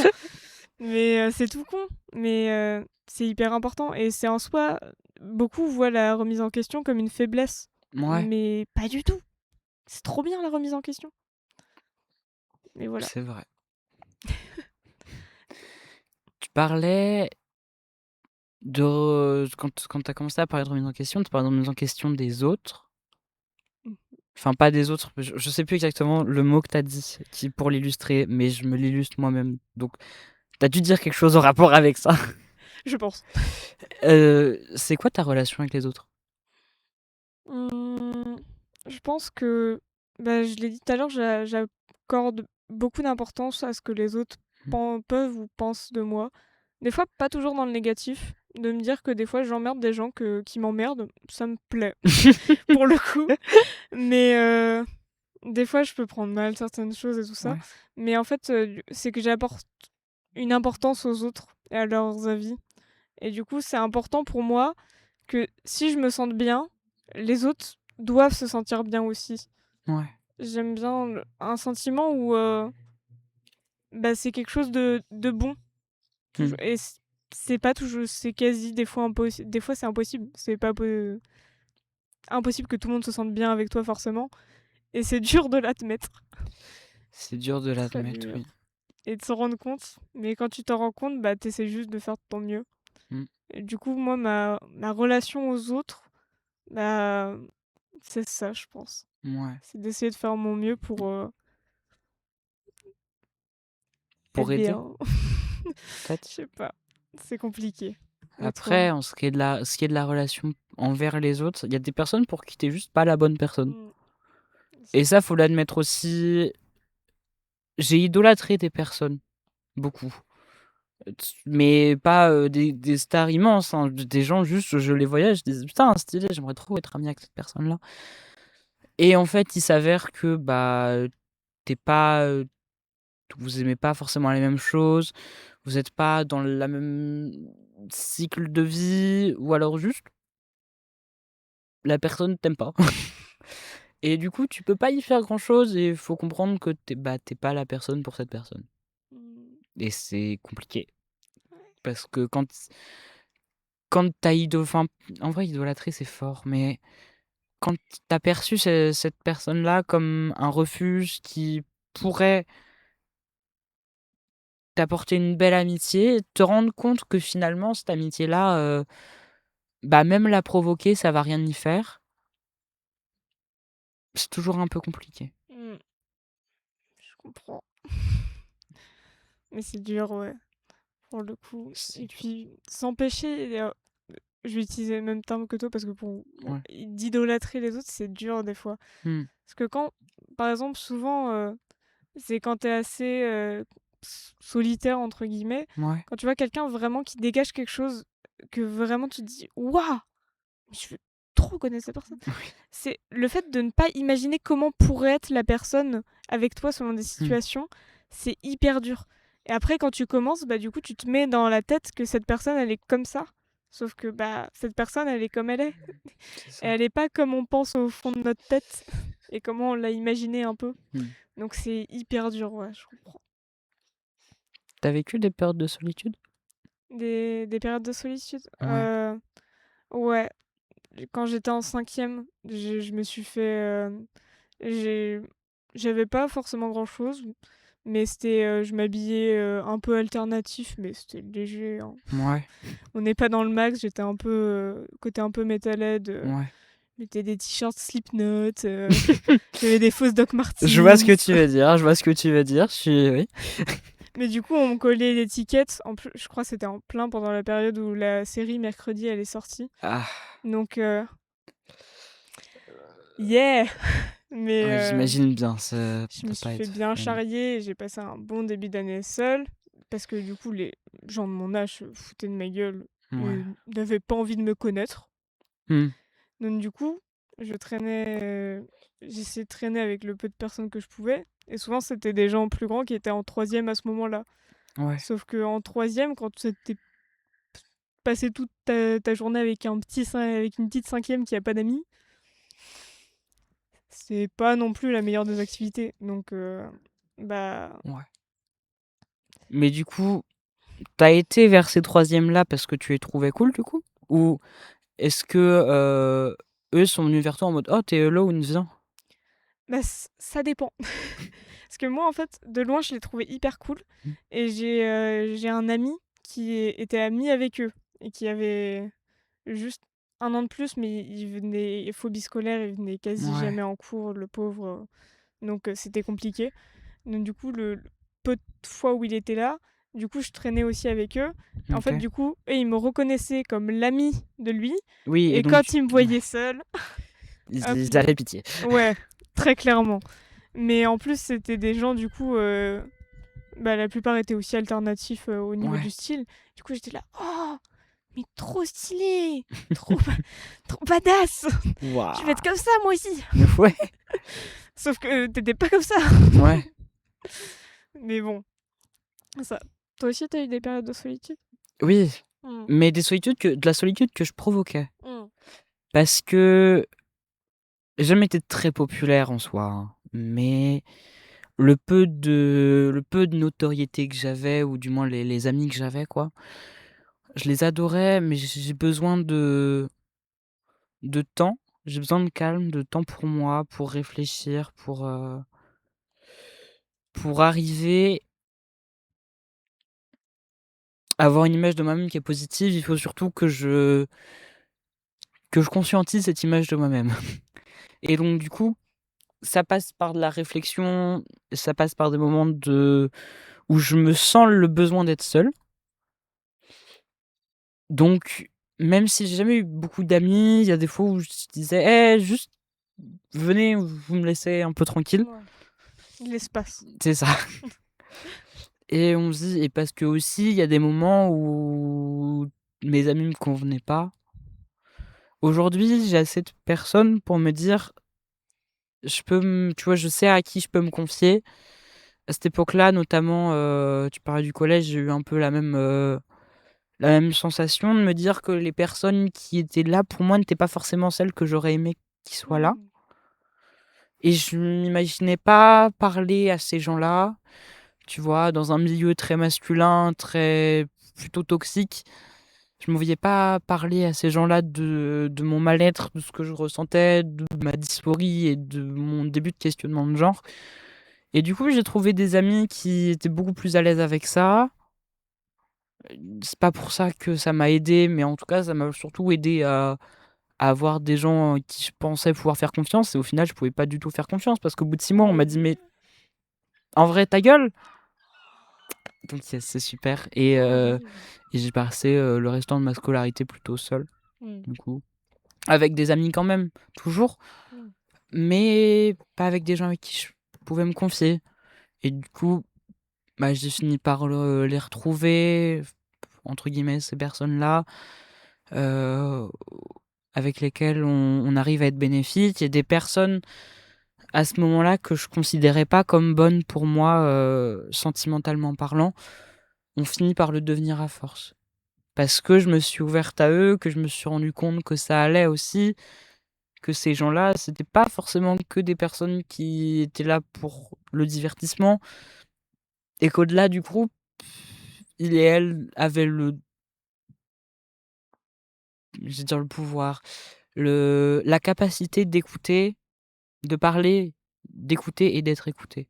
Mais c'est tout con, mais c'est hyper important. Et c'est en soi, beaucoup voient la remise en question comme une faiblesse, Ouais. mais pas du tout. C'est trop bien la remise en question. Mais voilà. C'est vrai. Tu parlais quand tu as commencé à parler de remise en question, tu parlais de remise en question des autres. Enfin, pas des autres, je sais plus exactement le mot que tu as dit pour l'illustrer, mais je me l'illustre moi-même. Donc, tu as dû dire quelque chose en rapport avec ça. Je pense. C'est quoi ta relation avec les autres? Mmh, je pense que, bah, je l'ai dit tout à l'heure, j'accorde beaucoup d'importance à ce que les autres Hmm. peuvent ou pensent de moi. Des fois, pas toujours dans le négatif. De me dire que des fois, j'emmerde des gens qui m'emmerdent, ça me plaît, pour le coup. Mais des fois, je peux prendre mal certaines choses et tout ça. Ouais. Mais en fait, c'est que j'apporte une importance aux autres et à leurs avis. Et du coup, c'est important pour moi que si je me sente bien, les autres doivent se sentir bien aussi. Ouais. J'aime bien un sentiment où bah, c'est quelque chose de bon. Mmh. Et c'est pas toujours, c'est quasi des fois impossible. Des fois, c'est impossible. C'est pas impossible que tout le monde se sente bien avec toi forcément. Et c'est dur de l'admettre. C'est dur de Très l'admettre, dur. oui. Et de s'en rendre compte. Mais quand tu t'en rends compte, bah, t'essaies juste de faire de ton mieux. Mmh. Et du coup, moi, ma relation aux autres, bah, c'est ça, je pense. Mouais. C'est d'essayer de faire mon mieux pour Pour être aider, bien. Je peut-être? sais pas. C'est compliqué. Et toi? Après, en ce qui est de la relation envers les autres, il y a des personnes pour qui tu juste pas la bonne personne. Mm. Et ça, faut l'admettre aussi. J'ai idolâtré des personnes, beaucoup. Mais pas, des stars immenses, hein, des gens juste, je les voyais, je disais: «Putain, stylé, j'aimerais trop être ami avec cette personne-là». Et en fait, il s'avère que, bah, tu pas, vous aimez pas forcément les mêmes choses, vous êtes pas dans la même cycle de vie ou alors juste la personne t'aime pas. Et du coup, tu peux pas y faire grand-chose et il faut comprendre que tu pas la personne pour cette personne. Mm. Et c'est compliqué parce que quand tu as enfin, en vrai, idolâtrer, c'est fort, mais quand tu as perçu cette personne-là comme un refuge qui pourrait t'apporter une belle amitié, te rendre compte que finalement cette amitié-là, bah, même la provoquer, ça va rien y faire, c'est toujours un peu compliqué. Mm. Je comprends. Mais c'est dur, ouais, pour le coup. C'est Et dur. puis, s'empêcher, je vais utiliser le même terme que toi parce que pour bon, Ouais. d'idolâtrer les autres, c'est dur des fois. Mmh. Parce que quand, par exemple, souvent, c'est quand t'es assez solitaire, entre guillemets, Ouais. quand tu vois quelqu'un vraiment qui dégage quelque chose que vraiment tu te dis waouh, je veux trop connaître cette personne. Oui. C'est le fait de ne pas imaginer comment pourrait être la personne avec toi selon des Mmh. situations, c'est hyper dur. Et après, quand tu commences, bah du coup, tu te mets dans la tête que cette personne, elle est comme ça. Sauf que bah cette personne, elle est comme elle est. C'est Et ça. elle est pas comme on pense au fond de notre tête et comment on l'a imaginé un peu. Mmh. Donc c'est hyper dur, ouais, je comprends. Tu vécu des périodes de solitude? Des périodes de solitude. Ouais. Ouais, quand j'étais en cinquième, je me suis fait. J'ai j'avais pas forcément grand-chose, mais c'était, je m'habillais, un peu alternatif, mais c'était léger, hein. Ouais. On n'est pas dans le max, j'étais un peu, côté un peu metalhead, Ouais. je mettais des t-shirts Slipknot, j'avais des fausses Doc Je vois ce que Martens. tu veux dire, je vois ce que tu veux dire, je suis oui. Mais du coup, on me collait l'étiquette, en plus je crois que c'était en plein pendant la période où la série Mercredi, elle est sortie. Ah, Donc yeah! Mais ouais, j'imagine bien, ça je me doit suis pas fait être bien fun. charrier et j'ai passé un bon début d'année seule parce que du coup, les gens de mon âge se foutaient de ma gueule Ouais. et n'avaient pas envie de me connaître. Mmh. Donc du coup, j'essayais de traîner avec le peu de personnes que je pouvais. Et souvent, c'était des gens plus grands qui étaient en troisième à ce moment-là. Ouais. Sauf que en troisième, quand tu t'es passé toute ta journée avec avec une petite cinquième qui a pas d'amis, c'est pas non plus la meilleure des activités. Donc, bah, Ouais. Mais du coup, tu as été vers ces troisièmes là parce que tu les trouvais cool, du coup? Ou est-ce que, eux sont venus vers toi en mode: «Oh, tu es alone, viens»? bah, ça dépend. Parce que moi, en fait, de loin, je les trouvais hyper cool. Mmh. Et j'ai un ami qui était ami avec eux et qui avait juste un an de plus, mais il venait phobie scolaire, il venait quasi Ouais. jamais en cours, le pauvre. Donc c'était compliqué. Donc du coup, le peu de fois où il était là, du coup, je traînais aussi avec eux. En fait, OK. du coup, eux, ils me reconnaissaient comme l'ami de lui. Oui et Et donc quand ils me ouais, voyaient seule, hop, ils avaient pitié. ouais, très clairement. Mais en plus, c'était des gens, du coup, bah, la plupart étaient aussi alternatifs au niveau du Ouais. style. Du coup, j'étais là, oh, mais trop stylé, trop, trop badass. Je vais être Waouh! comme ça, moi aussi. Ouais. Sauf que t'étais pas comme ça. Ouais. Mais bon, ça. Toi aussi, t'as eu des périodes de solitude? Oui, Mmh. mais de la solitude que je provoquais. Mmh. Parce que j'ai jamais été très populaire en soi, hein, mais le peu de notoriété que j'avais ou du moins les amis que j'avais quoi, je les adorais, mais j'ai besoin de temps, j'ai besoin de calme, de temps pour moi, pour réfléchir, pour arriver à avoir une image de moi-même qui est positive. Il faut surtout que je conscientise cette image de moi-même et donc du coup, ça passe par de la réflexion, ça passe par des moments où je me sens le besoin d'être seul. Donc, même si j'ai jamais eu beaucoup d'amis, il y a des fois où je disais: «Eh, juste venez, vous me laissez un peu tranquille». Ouais. L'espace. C'est ça. Et on se dit et parce que aussi il y a des moments où mes amis me convenaient pas. Aujourd'hui, j'ai assez de personnes pour me dire tu vois, je sais à qui je peux me confier. À cette époque-là, notamment, tu parlais du collège, j'ai eu un peu la même sensation de me dire que les personnes qui étaient là pour moi n'étaient pas forcément celles que j'aurais aimé qu'ils soient là. Mmh. Et je m'imaginais pas parler à ces gens-là, tu vois, dans un milieu très masculin, très plutôt toxique. Je me voyais pas parler à ces gens-là de mon mal-être, de ce que je ressentais, de ma dysphorie et de mon début de questionnement de genre. Et du coup, j'ai trouvé des amis qui étaient beaucoup plus à l'aise avec ça. C'est pas pour ça que ça m'a aidé, mais en tout cas, ça m'a surtout aidé à avoir des gens en qui je pensais pouvoir faire confiance. Et au final, je pouvais pas du tout faire confiance parce qu'au bout de 6 mois, on m'a dit: «Mais en vrai, ta gueule!» Donc c'est super et j'ai passé, le restant de ma scolarité plutôt seul, Mmh. du coup. Avec des amis quand même, toujours, Mmh. mais pas avec des gens avec qui je pouvais me confier et du coup, bah, j'ai fini par les retrouver, entre guillemets, «ces personnes-là», heu, avec lesquelles on arrive à être bénéfique et des personnes, à ce moment-là, que je considérais pas comme bonnes pour moi, sentimentalement parlant, ont fini par le devenir à force. Parce que je me suis ouverte à eux, que je me suis rendu compte que ça allait aussi, que ces gens-là, c'était pas forcément que des personnes qui étaient là pour le divertissement et qu'au-delà du groupe, ils et elles avaient je vais dire le pouvoir, la capacité d'écouter, de parler, d'écouter et d'être écouté.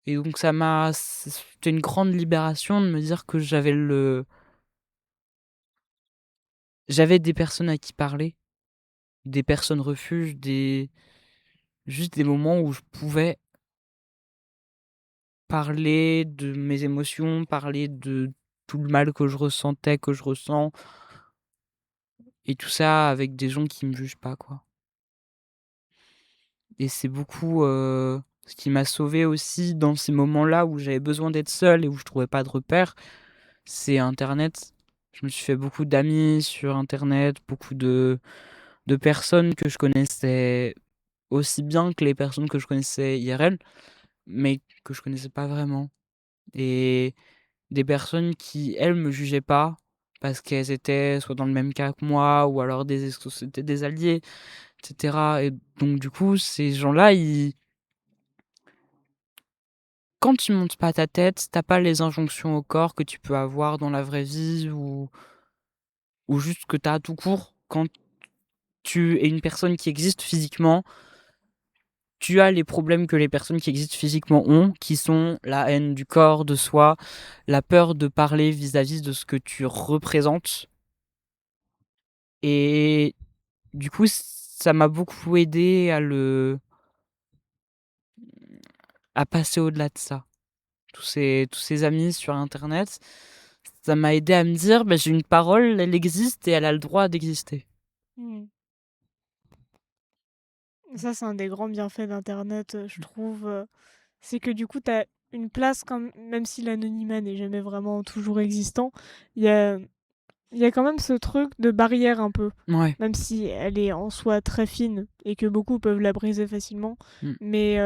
Et donc c'était une grande libération de me dire que j'avais des personnes à qui parler, des personnes refuges, juste des moments où je pouvais parler de mes émotions, parler de tout le mal que je ressentais, que je ressens et tout ça avec des gens qui me jugent pas, quoi. Et c'est beaucoup, ce qui m'a sauvé aussi dans ces moments-là où j'avais besoin d'être seul et où je trouvais pas de repères, c'est internet. Je me suis fait beaucoup d'amis sur internet, beaucoup de personnes que je connaissais aussi bien que les personnes que je connaissais IRL, mais que je connaissais pas vraiment. Et des personnes qui, elles, me jugeaient pas parce qu'elles étaient soit dans le même cas que moi ou alors c'était des alliés, et cetera. Et donc du coup, ces gens-là, ils quand tu montes pas ta tête, tu pas les injonctions au corps que tu peux avoir dans la vraie vie ou juste que tu as tout court. Quand tu es une personne qui existe physiquement, tu as les problèmes que les personnes qui existent physiquement ont, qui sont la haine du corps, de soi, la peur de parler vis-à-vis de ce que tu représentes. Et du coup, ça m'a beaucoup aidé à passer au-delà de ça. Tous ces amis sur internet, ça m'a aidé à me dire: «Bah, j'ai une parole, elle existe et elle a le droit d'exister». Mmh. Ça, c'est un des grands bienfaits d'internet, je trouve, c'est que du coup, tu as une place quand même si l'anonymat n'est jamais vraiment toujours existant, il y a il y a quand même ce truc de barrière un peu, Ouais. même si elle est en soi très fine et que beaucoup peuvent la briser facilement. Mmh. Mais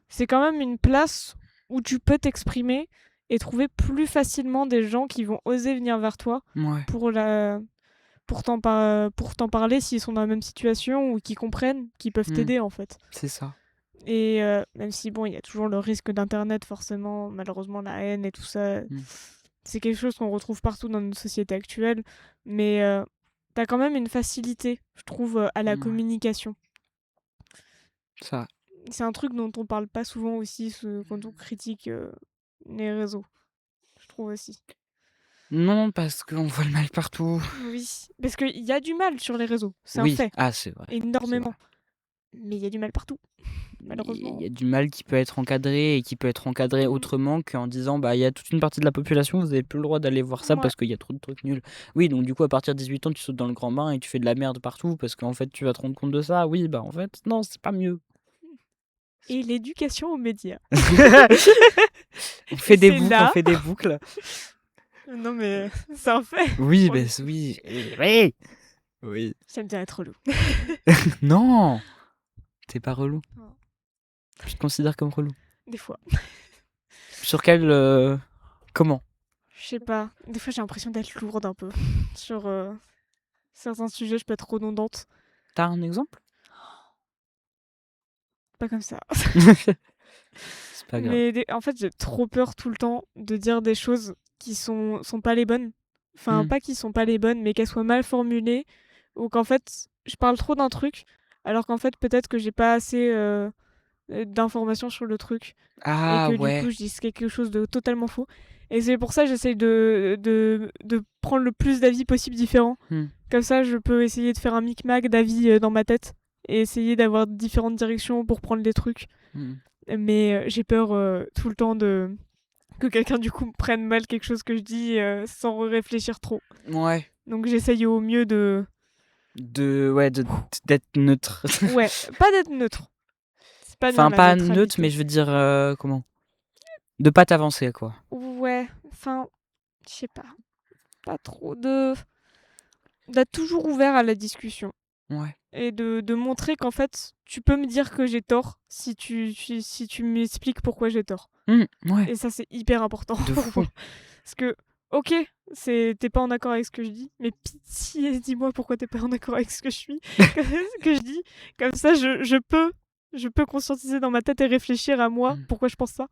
c'est quand même une place où tu peux t'exprimer et trouver plus facilement des gens qui vont oser venir vers toi Ouais, pour pour t'en parler s'ils sont dans la même situation ou qui comprennent, qui peuvent mmh, t'aider en fait. c'est ça. Et même si bon, il y a toujours le risque d'internet forcément, malheureusement la haine et tout ça, Mmh, c'est quelque chose qu'on retrouve partout dans notre société actuelle, mais t'as quand même une facilité, je trouve, à la mouais, communication. ça C'est un truc dont on parle pas souvent aussi quand on critique les réseaux, je trouve aussi. non, parce qu'on voit le mal partout. Oui, parce qu'il y a du mal sur les réseaux, c'est un Oui, fait, ah c'est vrai, c'est vrai. énormément. Mais il y a du mal partout, Mais il malheureusement. y a du mal qui peut être encadré et qui peut être encadré Mm, autrement qu'en disant: «Bah, il y a toute une partie de la population, vous avez plus le droit d'aller voir ça ouais. parce qu'il y a trop de trucs nuls». Oui, donc du coup, à partir de 18 ans, tu sautes dans le grand bain et tu fais de la merde partout parce qu'en fait, tu vas te rendre compte de ça. Oui, bah, en fait, non, c'est pas mieux. Et l'éducation aux médias. On Et fait des c'est boucles, on là. fait des boucles. Non mais c'est un fait. Oui, Pour le beh, coup. oui, oui, oui. J'aime bien être relou. Non! Tu pas relou. Non, Tu te considères comme relou. des fois. Sur quel, comment? Je sais pas. Des fois j'ai l'impression d'être lourde un peu. Sur certains sujets, je peux être redondante. Tu as un exemple? Pas comme ça. C'est pas grave. Mais en fait, j'ai trop peur tout le temps de dire des choses qui sont pas les bonnes. Enfin, Mmh. pas qui sont pas les bonnes, mais qu'elles soient mal formulées. Ou qu'en fait, je parle trop d'un truc, alors qu'en fait, peut-être que j'ai pas assez d'informations sur le truc. Et Ah que du coup, ouais. je dise quelque chose de totalement faux. Et c'est pour ça que j'essaye de prendre le plus d'avis possible différents. Mmh. Comme ça, je peux essayer de faire un micmac d'avis dans ma tête et essayer d'avoir différentes directions pour prendre les trucs. Mmh. Mais j'ai peur tout le temps de que quelqu'un du coup prenne mal quelque chose que je dis sans réfléchir trop. Ouais. Donc j'essaye au mieux de... De d'être neutre. Ouais, pas d'être neutre. C'est pas bien Enfin, la pas neutre, mais neutralité. je veux dire, comment? De pas t'avancer, quoi. Ouais, enfin, je sais pas. Pas trop de... D'être toujours ouvert à la discussion. Ouais. Et de montrer qu'en fait, tu peux me dire que j'ai tort si tu m'expliques pourquoi j'ai tort. Mmh, ouais, Et ça, c'est hyper important de pour fou. moi. Parce que, ok, t'es pas en accord avec ce que je dis, mais pitié, dis-moi pourquoi t'es pas en accord avec ce que je suis, que je dis. Comme ça, je peux conscientiser dans ma tête et réfléchir à moi Mmh. pourquoi je pense ça.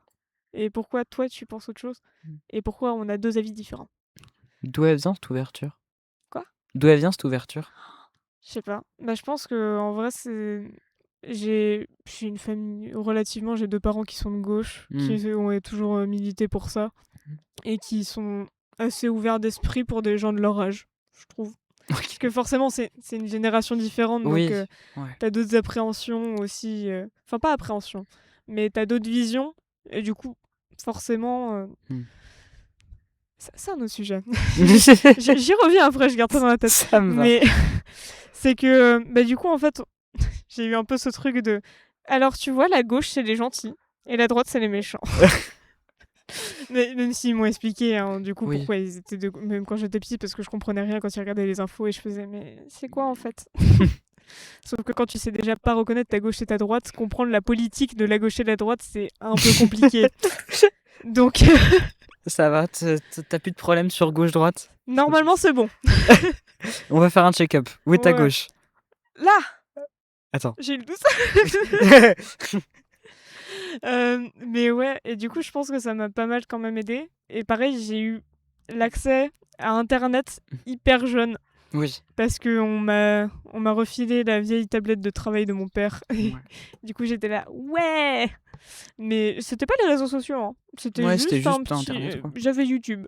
Et pourquoi toi, tu penses autre chose. Mmh. Et pourquoi on a deux avis différents. D'où elle vient cette ouverture? Quoi? D'où elle vient cette ouverture? Je sais pas. Bah, je pense que en vrai, c'est. Je suis une famille relativement. J'ai deux parents qui sont de gauche, Mmh. qui ont toujours milité pour ça, Mmh. et qui sont assez ouverts d'esprit pour des gens de leur âge, je trouve. Parce OK. que forcément, c'est une génération différente, donc Oui, ouais. t'as d'autres appréhensions aussi. Enfin, pas appréhensions, mais t'as d'autres visions, et du coup, forcément. Mmh. C'est un autre sujet. J'y reviens après, je garde ça dans la tête. Ça me va. Mais c'est que, bah, du coup, en fait, j'ai eu un peu ce truc de. Alors, tu vois, la gauche, c'est les gentils, et la droite, c'est les méchants. Mais, même s'ils m'ont expliqué, hein, du coup, Oui. pourquoi ils étaient de... Même quand j'étais petite, parce que je comprenais rien quand ils regardaient les infos, et je faisais, mais c'est quoi en fait? Sauf que quand tu sais déjà pas reconnaître ta gauche et ta droite, comprendre la politique de la gauche et de la droite, c'est un peu compliqué. Donc, Ça va, tu plus de problème sur gauche-droite? normalement, c'est bon. On va faire un check-up. Où est ta Ouais. gauche? Là, Attends. j'ai eu le doute. Mais ouais, et du coup, je pense que ça m'a pas mal quand même aidé. Et pareil, j'ai eu l'accès à Internet hyper jeune. Oui. Parce que on m'a refilé la vieille tablette de travail de mon père. Et Ouais. du coup, j'étais là, ouais! Mais c'était pas les réseaux sociaux, hein. C'était Ouais, c'était juste un juste petit. internet, quoi. J'avais YouTube.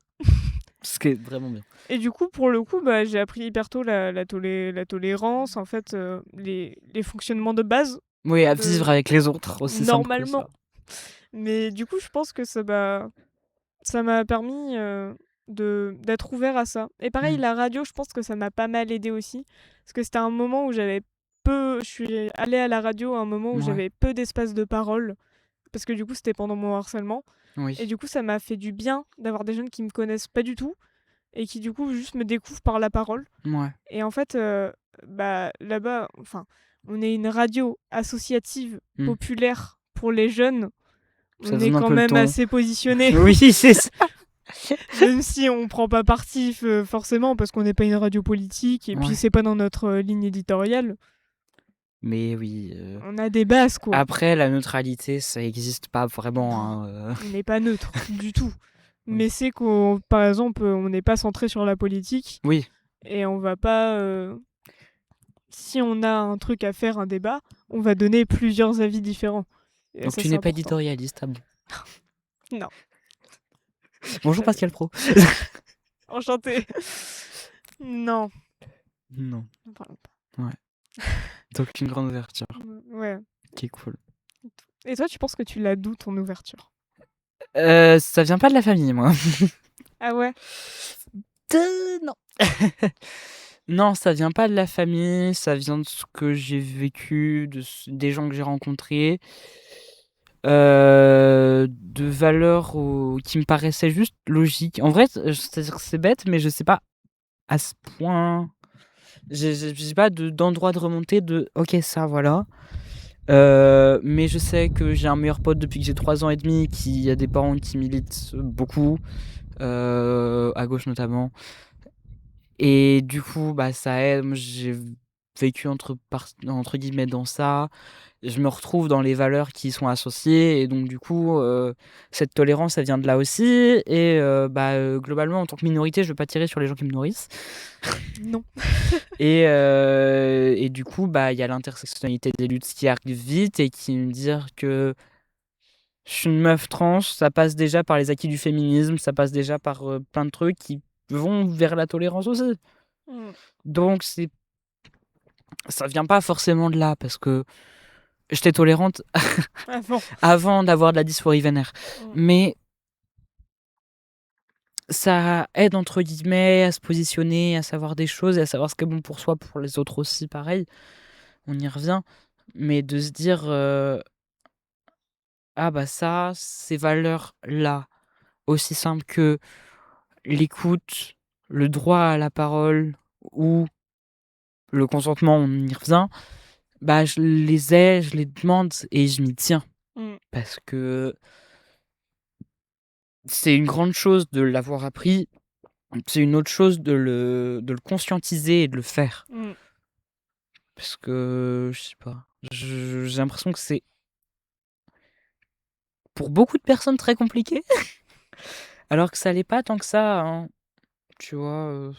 Ce qui est vraiment bien. Et du coup, pour le coup, bah, j'ai appris hyper tôt la tolérance, en fait, les fonctionnements de base, Oui, à de... vivre avec les autres, aussi simple que normalement. ça. Mais du coup, je pense que ça m'a permis d'être ouvert à ça. Et pareil, Mmh. la radio, je pense que ça m'a pas mal aidé aussi. Parce que c'était un moment où j'avais peu. Je suis allée à la radio à un moment où Ouais. j'avais peu d'espace de parole. Parce que du coup, c'était pendant mon harcèlement. Oui. Et du coup, ça m'a fait du bien d'avoir des jeunes qui me connaissent pas du tout. Et qui du coup, juste me découvrent par la parole. Ouais. Et en fait, bah, là-bas, enfin, on est une radio associative Mmh. populaire pour les jeunes. Ça On est donne un quand peu le même ton. assez positionnés, Oui, c'est ça. même si on prend pas parti forcément parce qu'on n'est pas une radio politique et puis Ouais. c'est pas dans notre ligne éditoriale. Mais oui. On a des bases, quoi. Après, la neutralité, ça existe pas vraiment. Hein, On n'est pas neutre du tout. Oui. Mais c'est qu'on, par exemple, on n'est pas centré sur la politique Oui. et on va pas. Si on a un truc à faire, un débat, on va donner plusieurs avis différents. Et Donc ça, tu c'est n'es pas important. éditorialiste, ah bon. Non. Bonjour Jamais. Pascal Pro. Enchanté. Non. Non. N'en parlons pas. Donc une grande ouverture, Ouais. qui est cool. Et toi, tu penses que tu l'as d'où ton ouverture? Ça vient pas de la famille, moi. Ah ouais? Non. Non, ça vient pas de la famille, ça vient de ce que j'ai vécu, des gens que j'ai rencontrés, de valeurs qui me paraissaient juste logiques. En vrai, c'est-à-dire que c'est bête, mais je sais pas à ce point. J'ai pas d'endroit de remontée de ok, ça voilà. Mais je sais que j'ai un meilleur pote depuis que j'ai 3 ans et demi qui a des parents qui militent beaucoup, à gauche notamment. Et du coup, bah, ça aide. Moi, j'ai vécu entre guillemets dans ça. Je me retrouve dans les valeurs qui y sont associées et donc du coup, cette tolérance, ça vient de là aussi et globalement, en tant que minorité, je veux pas tirer sur les gens qui me nourrissent Non. et du coup, bah, il y a l'intersectionnalité des luttes qui arrive vite et qui me dire que je suis une meuf trans, ça passe déjà par les acquis du féminisme, ça passe déjà par, plein de trucs qui vont vers la tolérance aussi. Mm. Donc ça vient pas forcément de là parce que j'étais tolérante Avant. avant d'avoir de la dysphorie vénère. Mm. Mais ça aide entre guillemets à se positionner, à savoir des choses et à savoir ce qui est bon pour soi, pour les autres aussi pareil. On y revient. Mais de se dire ah bah ça, ces valeurs-là, aussi simples que l'écoute, le droit à la parole ou le consentement, on y revient, bah je les ai, je les demande et je m'y tiens. Mm. Parce que c'est une grande chose de l'avoir appris, c'est une autre chose de le conscientiser et de le faire. Mm. Parce que, je sais pas, j'ai l'impression que c'est pour beaucoup de personnes très compliqué, alors que ça l'est pas tant que ça, hein. Tu vois,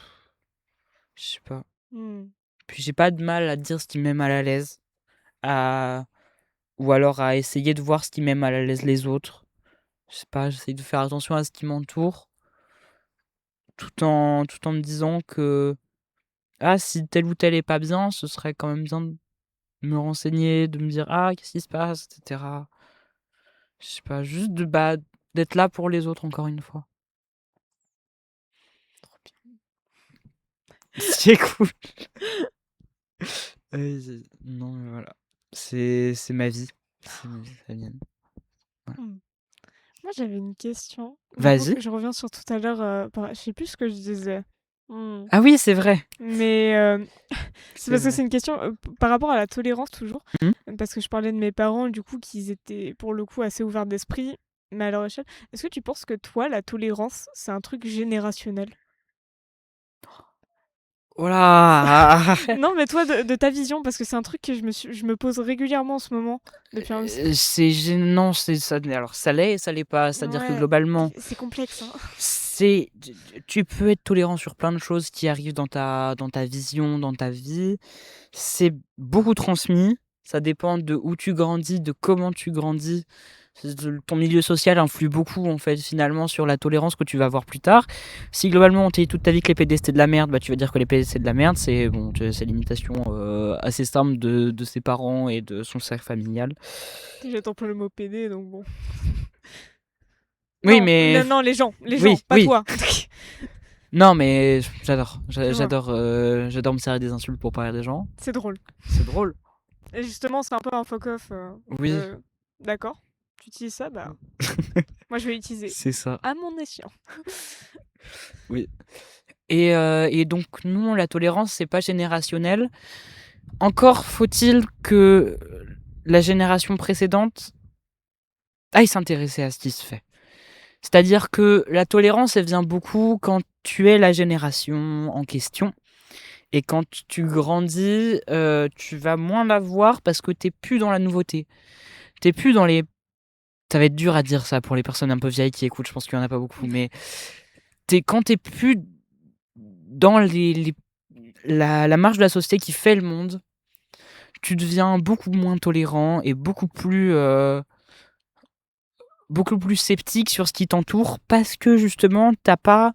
je sais pas. Mm. Puis j'ai pas de mal à dire ce qui me met mal à l'aise, à ou alors à essayer de voir ce qui met mal à l'aise les autres. Je sais pas, j'essaie de faire attention à ce qui m'entoure, tout en me disant que ah, si tel ou tel est pas bien, ce serait quand même bien de me renseigner, de me dire ah, qu'est-ce qui se passe, etc. Je sais pas, juste d'être là pour les autres encore une fois. Trop bien. C'est cool. Non, mais voilà. C'est ma vie. C'est ma vie, c'est la mienne. Mm. Moi, j'avais une question. Du coup, Vas-y. je reviens sur tout à l'heure. Je sais plus ce que je disais. Mm. Ah oui, c'est vrai. Mais c'est C'est parce que vrai. c'est une question par rapport à la tolérance toujours. Mhm. Parce que je parlais de mes parents, du coup, qu'ils étaient pour le coup assez ouverts d'esprit, mais à leur échelle. Est-ce que tu penses que toi, la tolérance, c'est un truc générationnel? Oh là. Non, mais toi, de ta vision, parce que c'est un truc que je me pose régulièrement en ce moment, depuis un petit. C'est gênant, c'est ça. Alors ça l'est et ça l'est pas. C'est-à-dire que Ouais, globalement, c'est complexe, hein. c'est tu peux être tolérant sur plein de choses qui arrivent dans ta vision, dans ta vie. C'est beaucoup transmis. Ça dépend de où tu grandis, de comment tu grandis. Ton milieu social influe beaucoup en fait finalement sur la tolérance que tu vas avoir plus tard. Si globalement on t'a dit toute ta vie que les PD c'était de la merde, bah tu vas dire que les PD c'est de la merde. C'est bon, c'est l'imitation assez simple de ses parents et de son cercle familial. J'attends pas le mot PD, donc bon. Oui Non, mais non, les gens, oui, pas oui. toi. Non mais j'adore, Je vois. j'adore me servir des insultes pour parler des gens. C'est drôle. C'est drôle. Et justement, c'est un peu un fuck-off. Oui. D'accord. Tu utilises ça, bah. Moi, je vais l'utiliser C'est ça. à mon escient. Oui. Et donc non, la tolérance c'est pas générationnel. Encore faut-il que la génération précédente aille s'intéresser à ce qui se fait. C'est-à-dire que la tolérance, elle vient beaucoup quand tu es la génération en question. Et quand tu grandis, tu vas moins la voir parce que t'es plus dans la nouveauté. T'es plus dans les... Ça va être dur à dire ça pour les personnes un peu vieilles qui écoutent, je pense qu'il y en a pas beaucoup, mais quand t'es plus dans la marche de la société qui fait le monde, tu deviens beaucoup moins tolérant et beaucoup plus sceptique sur ce qui t'entoure parce que justement t'as pas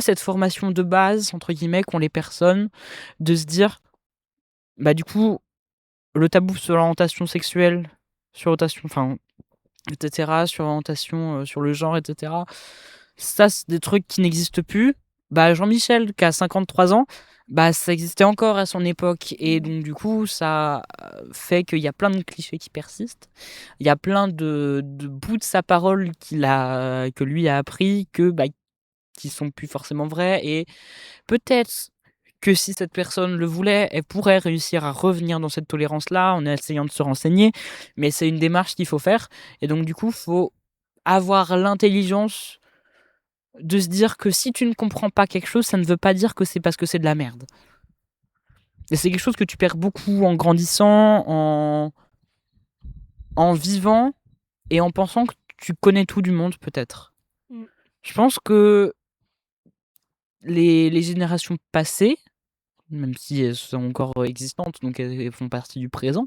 cette formation de base entre guillemets qu'ont les personnes, de se dire bah du coup le tabou sur l'orientation sexuelle, sur l'orientation, enfin etc., sur l'orientation, sur le genre, etc., ça c'est des trucs qui n'existent plus. Bah Jean-Michel qui a 53 ans, bah ça existait encore à son époque et donc du coup ça fait qu'il y a plein de clichés qui persistent. Il y a plein de bouts de sa parole que lui a appris qui sont plus forcément vrais et peut-être que si cette personne le voulait, elle pourrait réussir à revenir dans cette tolérance-là en essayant de se renseigner, mais c'est une démarche qu'il faut faire et donc du coup, faut avoir l'intelligence de se dire que si tu ne comprends pas quelque chose, ça ne veut pas dire que c'est parce que c'est de la merde. Et c'est quelque chose que tu perds beaucoup en grandissant, en vivant et en pensant que tu connais tout du monde peut-être. Je pense que les générations passées, même si elles sont encore existantes, donc elles font partie du présent,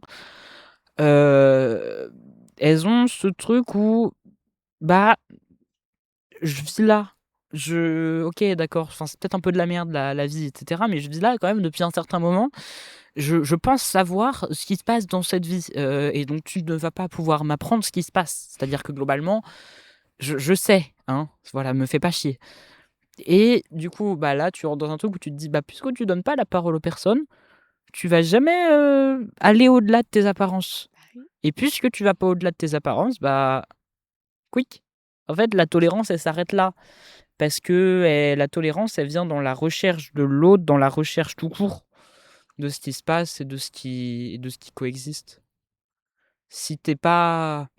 elles ont ce truc où, bah, je vis là. Ok, d'accord, enfin, c'est peut-être un peu de la merde la vie, etc. Mais je vis là quand même depuis un certain moment. Je pense savoir ce qui se passe dans cette vie. Et donc tu ne vas pas pouvoir m'apprendre ce qui se passe. C'est-à-dire que globalement, je sais, hein, voilà, me fais pas chier. Et du coup, bah là, tu rentres dans un truc où tu te dis, bah, puisque tu donnes pas la parole aux personnes, tu vas jamais aller au-delà de tes apparences. Et puisque tu vas pas au-delà de tes apparences, bah, quick. En fait, la tolérance, elle s'arrête là. Parce que la tolérance, elle vient dans la recherche de l'autre, dans la recherche tout court de ce qui se passe et de ce qui coexiste. Si t'es pas,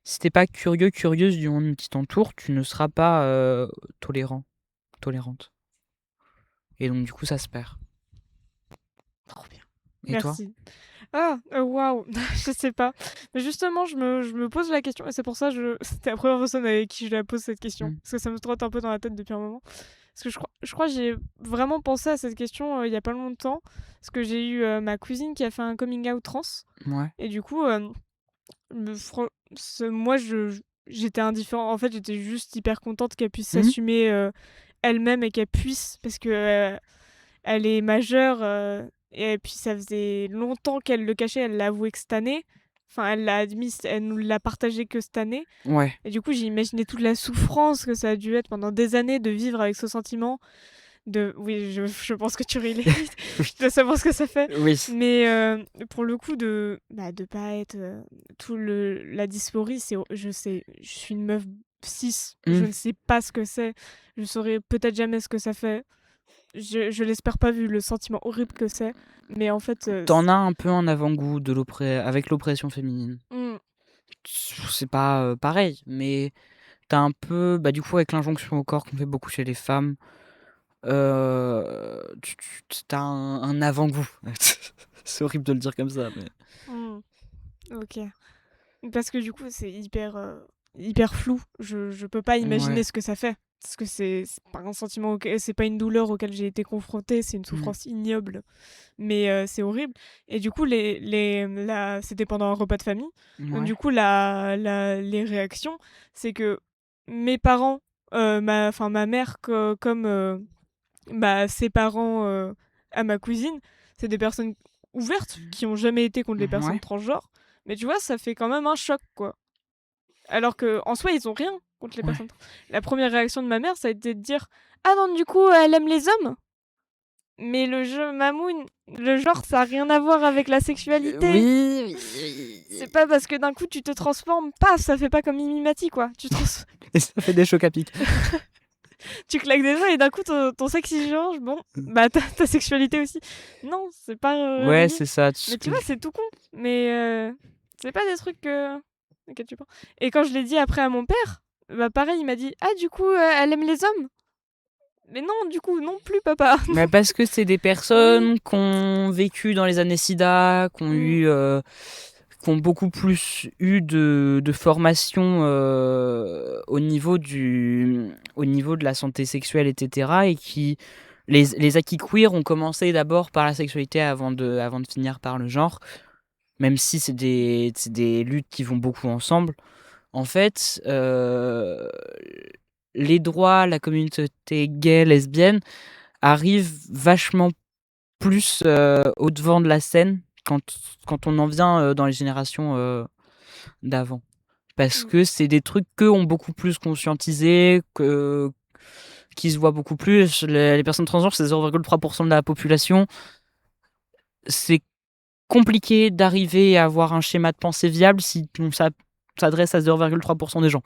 si t'es pas curieux, curieuse du monde qui t'entoure, tu ne seras pas tolérant, tolérante. Et donc, du coup, ça se perd. Trop bien. Et toi? Merci. Ah, waouh, je sais pas. Mais justement, je me pose la question, et c'est pour ça c'était la première personne avec qui je la pose cette question. Parce que ça me trotte un peu dans la tête depuis un moment. Parce que je crois que j'ai vraiment pensé à cette question il y a pas longtemps. Parce que j'ai eu ma cousine qui a fait un coming out trans. Ouais. Et du coup, moi, j'étais indifférent. En fait, j'étais juste hyper contente qu'elle puisse s'assumer elle-même et qu'elle puisse, parce que elle est majeure, et puis ça faisait longtemps qu'elle le cachait. Elle l'a avoué que cette année. Enfin, elle l'a admis, elle nous l'a partagé que cette année. Ouais. Et du coup, j'ai imaginé toute la souffrance que ça a dû être pendant des années de vivre avec ce sentiment. Oui, je pense que tu ris. Je dois savoir ce que ça fait. Oui. Mais pour le coup, de pas être la dysphorie, je sais, je suis une meuf cis, je ne sais pas ce que c'est. Je saurais peut-être jamais ce que ça fait. Je l'espère pas, vu le sentiment horrible que c'est. Mais en fait, T'en as un peu un avant-goût avec l'oppression féminine. Mmh. C'est pas pareil, mais t'as un peu, bah du coup, avec l'injonction au corps qu'on fait beaucoup chez les femmes, t'as un avant-goût. C'est horrible de le dire comme ça, mais... Mmh. Ok. Parce que du coup, c'est hyper flou. Je peux pas imaginer Ouais. ce que ça fait. Parce que c'est pas un sentiment, c'est pas une douleur auquel j'ai été confrontée, c'est une souffrance ignoble. Mais c'est horrible. Et du coup, c'était pendant un repas de famille. Donc, Ouais. du coup, les réactions, c'est que mes parents, ma mère, comme ses parents à ma cousine, c'est des personnes ouvertes qui ont jamais été contre les personnes Ouais. transgenres. Mais tu vois, ça fait quand même un choc, quoi. Alors que en soi, ils ont rien contre les Ouais. personnes. La première réaction de ma mère, ça a été de dire: ah non, du coup, elle aime les hommes. Mais le jeu Mamoun, le genre, ça a rien à voir avec la sexualité. Oui. C'est pas parce que d'un coup tu te transformes, paf, ça fait pas comme Mimimati, quoi. Et ça fait des chocs à pic. Tu claques des doigts et d'un coup, ton sexe il change. Bon, bah ta sexualité aussi. Non, c'est pas Ouais, relié. c'est ça. Mais tu vois, c'est tout con. Mais c'est pas des trucs auxquels tu penses. Et quand je l'ai dit après à mon père, bah pareil, il m'a dit ah du coup, elle aime les hommes. Mais non, du coup, non plus, papa. Mais parce que c'est des Oui. personnes qui ont vécu dans les années SIDA, Mm. qui ont beaucoup plus eu de formation au niveau de la santé sexuelle, etc. Et qui, les acquis queer ont commencé d'abord par la sexualité avant de finir par le genre, même si c'est des luttes qui vont beaucoup ensemble. En fait, les droits, la communauté gay, lesbienne arrivent vachement plus au devant de la scène quand on en vient dans les générations d'avant. Parce Mm. que c'est des trucs qu'eux ont beaucoup plus conscientisé, qui se voient beaucoup plus. Les personnes transgenres, c'est 0,3% de la population. C'est compliqué d'arriver à avoir un schéma de pensée viable si on s'adresse à 0,3% des gens.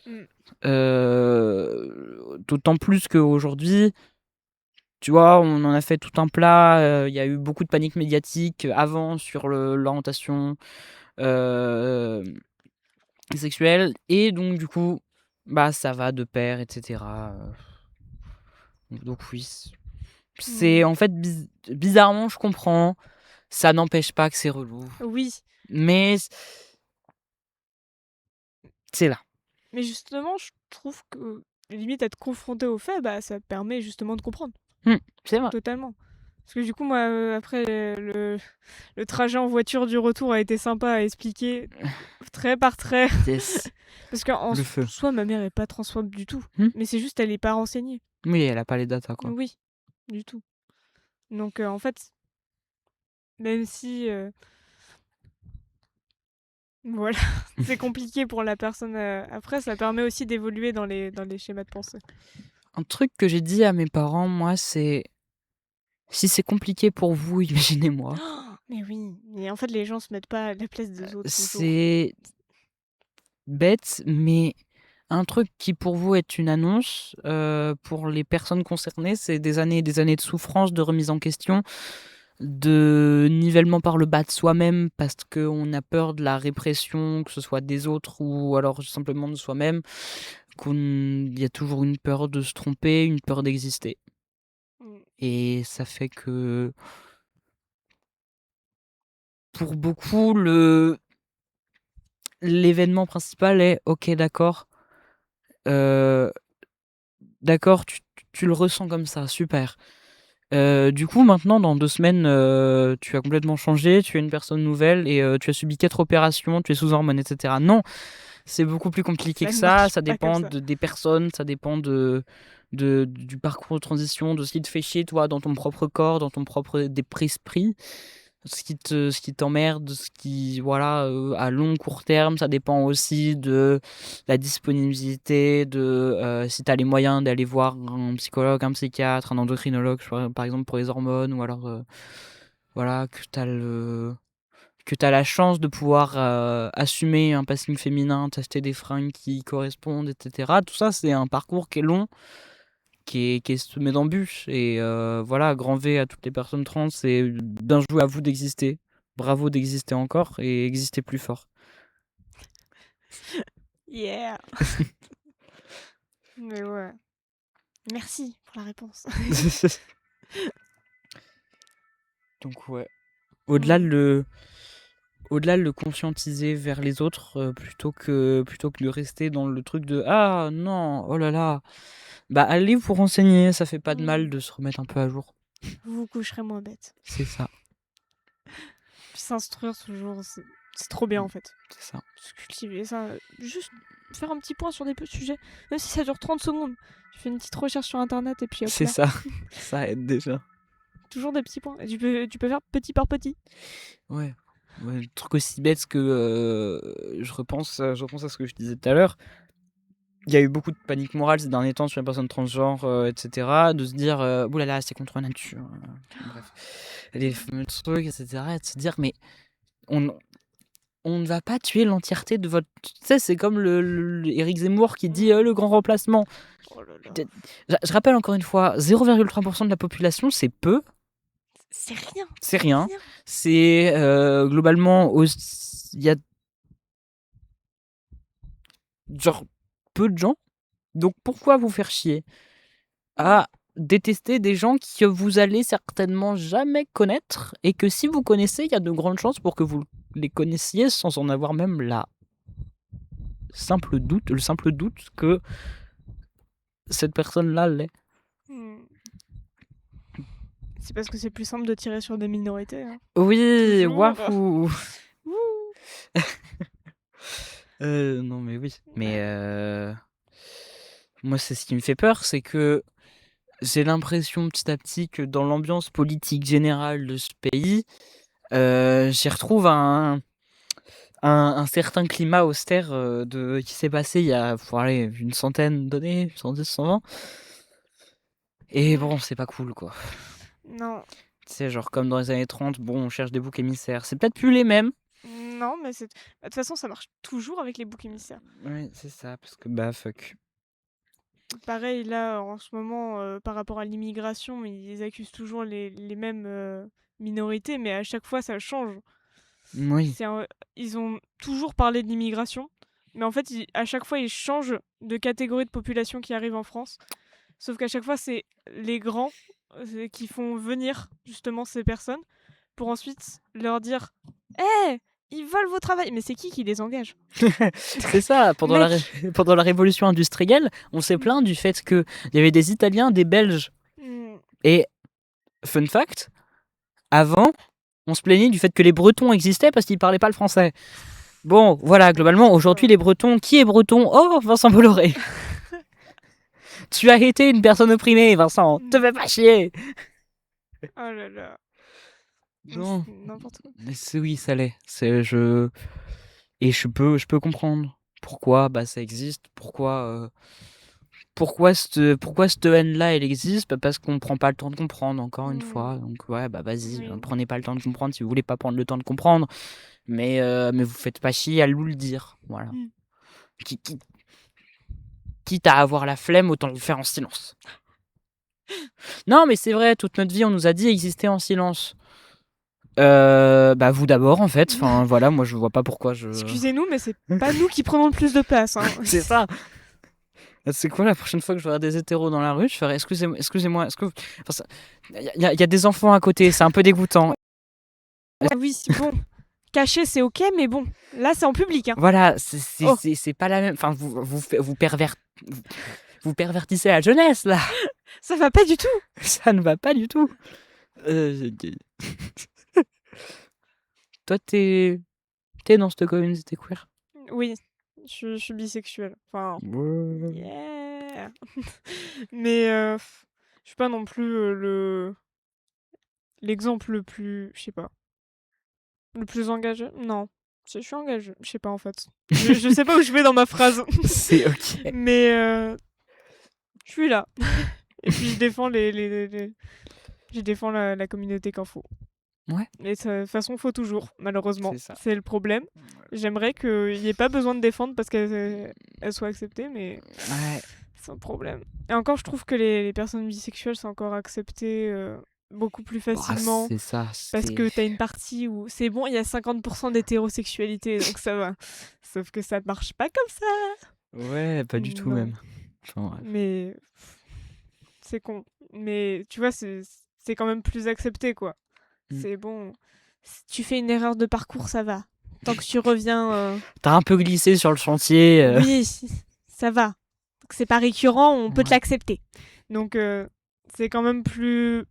Mm. D'autant plus qu'aujourd'hui, tu vois, on en a fait tout un plat. Il y a eu beaucoup de panique médiatique avant sur l'orientation sexuelle. Et donc, du coup, bah, ça va de pair, etc. Donc oui. C'est Mm. en fait, bizarrement, je comprends. Ça n'empêche pas que c'est relou. Oui. Mais c'est là. Mais justement, je trouve que limite être confronté aux faits, bah ça permet justement de comprendre. C'est vrai. Totalement. Parce que du coup, moi, après, le trajet en voiture du retour a été sympa à expliquer trait par trait. Yes. Parce qu'en Le feu. soi, ma mère est pas transphobe du tout. Hmm. Mais c'est juste, elle est pas renseignée. Oui, elle a pas les datas, quoi. Oui, du tout. Donc, en fait, même si, voilà, c'est compliqué pour la personne après, ça permet aussi d'évoluer dans les schémas de pensée. Un truc que j'ai dit à mes parents, moi, c'est si c'est compliqué pour vous, imaginez-moi. Oh, mais oui, mais en fait, les gens se mettent pas à la place des autres toujours. C'est bête, mais un truc qui pour vous est une annonce, pour les personnes concernées, c'est des années et des années de souffrance, de remise en question, de nivellement par le bas de soi-même parce qu'on a peur de la répression, que ce soit des autres ou alors simplement de soi-même, qu'il y a toujours une peur de se tromper, une peur d'exister. Mm. Et ça fait que pour beaucoup, l'événement principal est ok, d'accord. D'accord, tu le ressens comme ça, super. Du coup, maintenant, dans 2 semaines, tu as complètement changé, tu es une personne nouvelle et tu as subi 4 opérations, tu es sous hormones, etc. Non, c'est beaucoup plus compliqué Ça que ne ça. marche Ça pas comme dépend ça. des personnes, ça dépend du parcours de transition, de ce qui te fait chier, toi, dans ton propre corps, dans ton propre esprit. Ce qui t'emmerde, ce qui, voilà, à long, court terme, ça dépend aussi de la disponibilité, de si tu as les moyens d'aller voir un psychologue, un psychiatre, un endocrinologue, par exemple, pour les hormones, ou alors, voilà, que tu as la chance de pouvoir assumer un passing féminin, t'acheter des fringues qui correspondent, etc. Tout ça, c'est un parcours qui est long, qui est semé d'embûches. Et voilà, grand V à toutes les personnes trans, et bien joué à vous d'exister. Bravo d'exister encore et exister plus fort. Yeah. Mais ouais. Merci pour la réponse. Donc ouais. Au-delà de Mm. le, au-delà de le conscientiser vers les autres, plutôt que de rester dans le truc de ah non, oh là là, bah allez vous renseigner, ça fait pas de mal Mm. de se remettre un peu à jour. Vous vous coucherez moins bête. C'est ça, Puis s'instruire toujours, c'est trop bien en fait. c'est ça. Se cultiver ça, juste faire un petit point sur des petits sujets, même si ça dure 30 secondes. Tu fais une petite recherche sur internet et puis hop C'est là. ça, ça aide déjà. Toujours des petits points. Et tu peux faire petit par petit. Ouais. Ouais, le truc aussi bête que je repense à ce que je disais tout à l'heure. Il y a eu beaucoup de panique morale ces derniers temps sur les personnes transgenres, etc. De se dire, oulala, c'est contre nature. Bref, les fameux trucs, etc. Et de se dire, mais on, on ne va pas tuer l'entièreté de votre. Tu sais, c'est comme Éric Zemmour qui dit le grand remplacement. Oh là là. Je rappelle encore une fois, 0,3% de la population, c'est peu, C'est rien. c'est rien. C'est globalement, il y a genre peu de gens. Donc pourquoi vous faire chier à détester des gens que vous allez certainement jamais connaître et que si vous connaissez, il y a de grandes chances pour que vous les connaissiez sans en avoir même le simple doute que cette personne-là l'est. C'est parce que c'est plus simple de tirer sur des minorités. Hein. Oui, Toujours. waouh. Non mais oui, mais moi c'est ce qui me fait peur, c'est que j'ai l'impression petit à petit que dans l'ambiance politique générale de ce pays, j'y retrouve un certain climat austère qui s'est passé il y a une centaine d'années, 110, 120. Et bon, c'est pas cool quoi. Non. Tu sais, genre comme dans les années 30, bon, on cherche des boucs émissaires. C'est peut-être plus les mêmes. Non, mais de toute façon, ça marche toujours avec les boucs émissaires. Oui, c'est ça, parce que bah fuck. Pareil, là, en ce moment, par rapport à l'immigration, ils accusent toujours les mêmes minorités, mais à chaque fois, ça change. Oui. Ils ont toujours parlé de l'immigration, mais en fait, à chaque fois, ils changent de catégorie de population qui arrive en France. Sauf qu'à chaque fois, c'est les grands qui font venir justement ces personnes pour ensuite leur dire hé, ils volent vos travail. Mais c'est qui les engage? C'est ça, pendant la révolution industrielle, on s'est plaint du fait qu'il y avait des Italiens, des Belges. Et, fun fact, avant, on se plaignait du fait que les Bretons existaient parce qu'ils parlaient pas le français. Bon, voilà, globalement, aujourd'hui, les Bretons, qui est breton? Oh, Vincent Bolloré. Tu as été une personne opprimée, Vincent. Te fais pas chier. Oh là là. Non. N'importe quoi. Oui, ça l'est. Et je peux comprendre pourquoi ça existe, pourquoi cette haine-là, elle existe. Parce qu'on prend pas le temps de comprendre, encore une fois. Donc ouais, vas-y, prenez pas le temps de comprendre si vous voulez pas prendre le temps de comprendre. Mais vous faites pas chier à nous le dire. Voilà. Quitte à avoir la flemme, autant le faire en silence. Non, mais c'est vrai, toute notre vie, on nous a dit exister en silence. Vous d'abord en fait. Enfin voilà, moi je vois pas pourquoi je. Excusez-nous, mais c'est pas nous qui prenons le plus de place. Hein. C'est ça. C'est quoi la prochaine fois que je verrai des hétéros dans la rue, je ferai excusez-moi, il y a des enfants à côté, c'est un peu dégoûtant. Oui, bon. Caché, c'est ok, mais bon, là c'est en public. Hein. Voilà, c'est pas la même. Enfin, vous pervertissez la jeunesse là. Ça va pas du tout. Ça ne va pas du tout. Toi, t'es dans cette communauté queer? Oui, je suis bisexuelle. Enfin, ouais. Yeah. Mais je suis pas non plus l'exemple le plus, je sais pas, le plus engagé. Non, je suis engagée. Je sais pas en fait. Je sais pas où je vais dans ma phrase. C'est ok. Mais je suis là. Et puis je défends je défends la communauté qu'il faut. Ouais. Et de toute façon, faut toujours, malheureusement. C'est le problème. J'aimerais qu'il n'y ait pas besoin de défendre parce qu'elle soit acceptée, mais c'est un problème. Et encore, je trouve que les personnes bisexuelles sont encore acceptées beaucoup plus facilement. C'est ça. Parce que t'as une partie où c'est bon, il y a 50% d'hétérosexualité, donc ça va. Sauf que ça marche pas comme ça. Ouais, pas du tout même. Enfin, mais c'est con. Mais tu vois, c'est quand même plus accepté, quoi. C'est bon. Si tu fais une erreur de parcours, ça va. Tant que tu reviens. T'as un peu glissé sur le chantier. Oui, ça va. C'est pas récurrent, on peut te l'accepter. Donc c'est quand même plus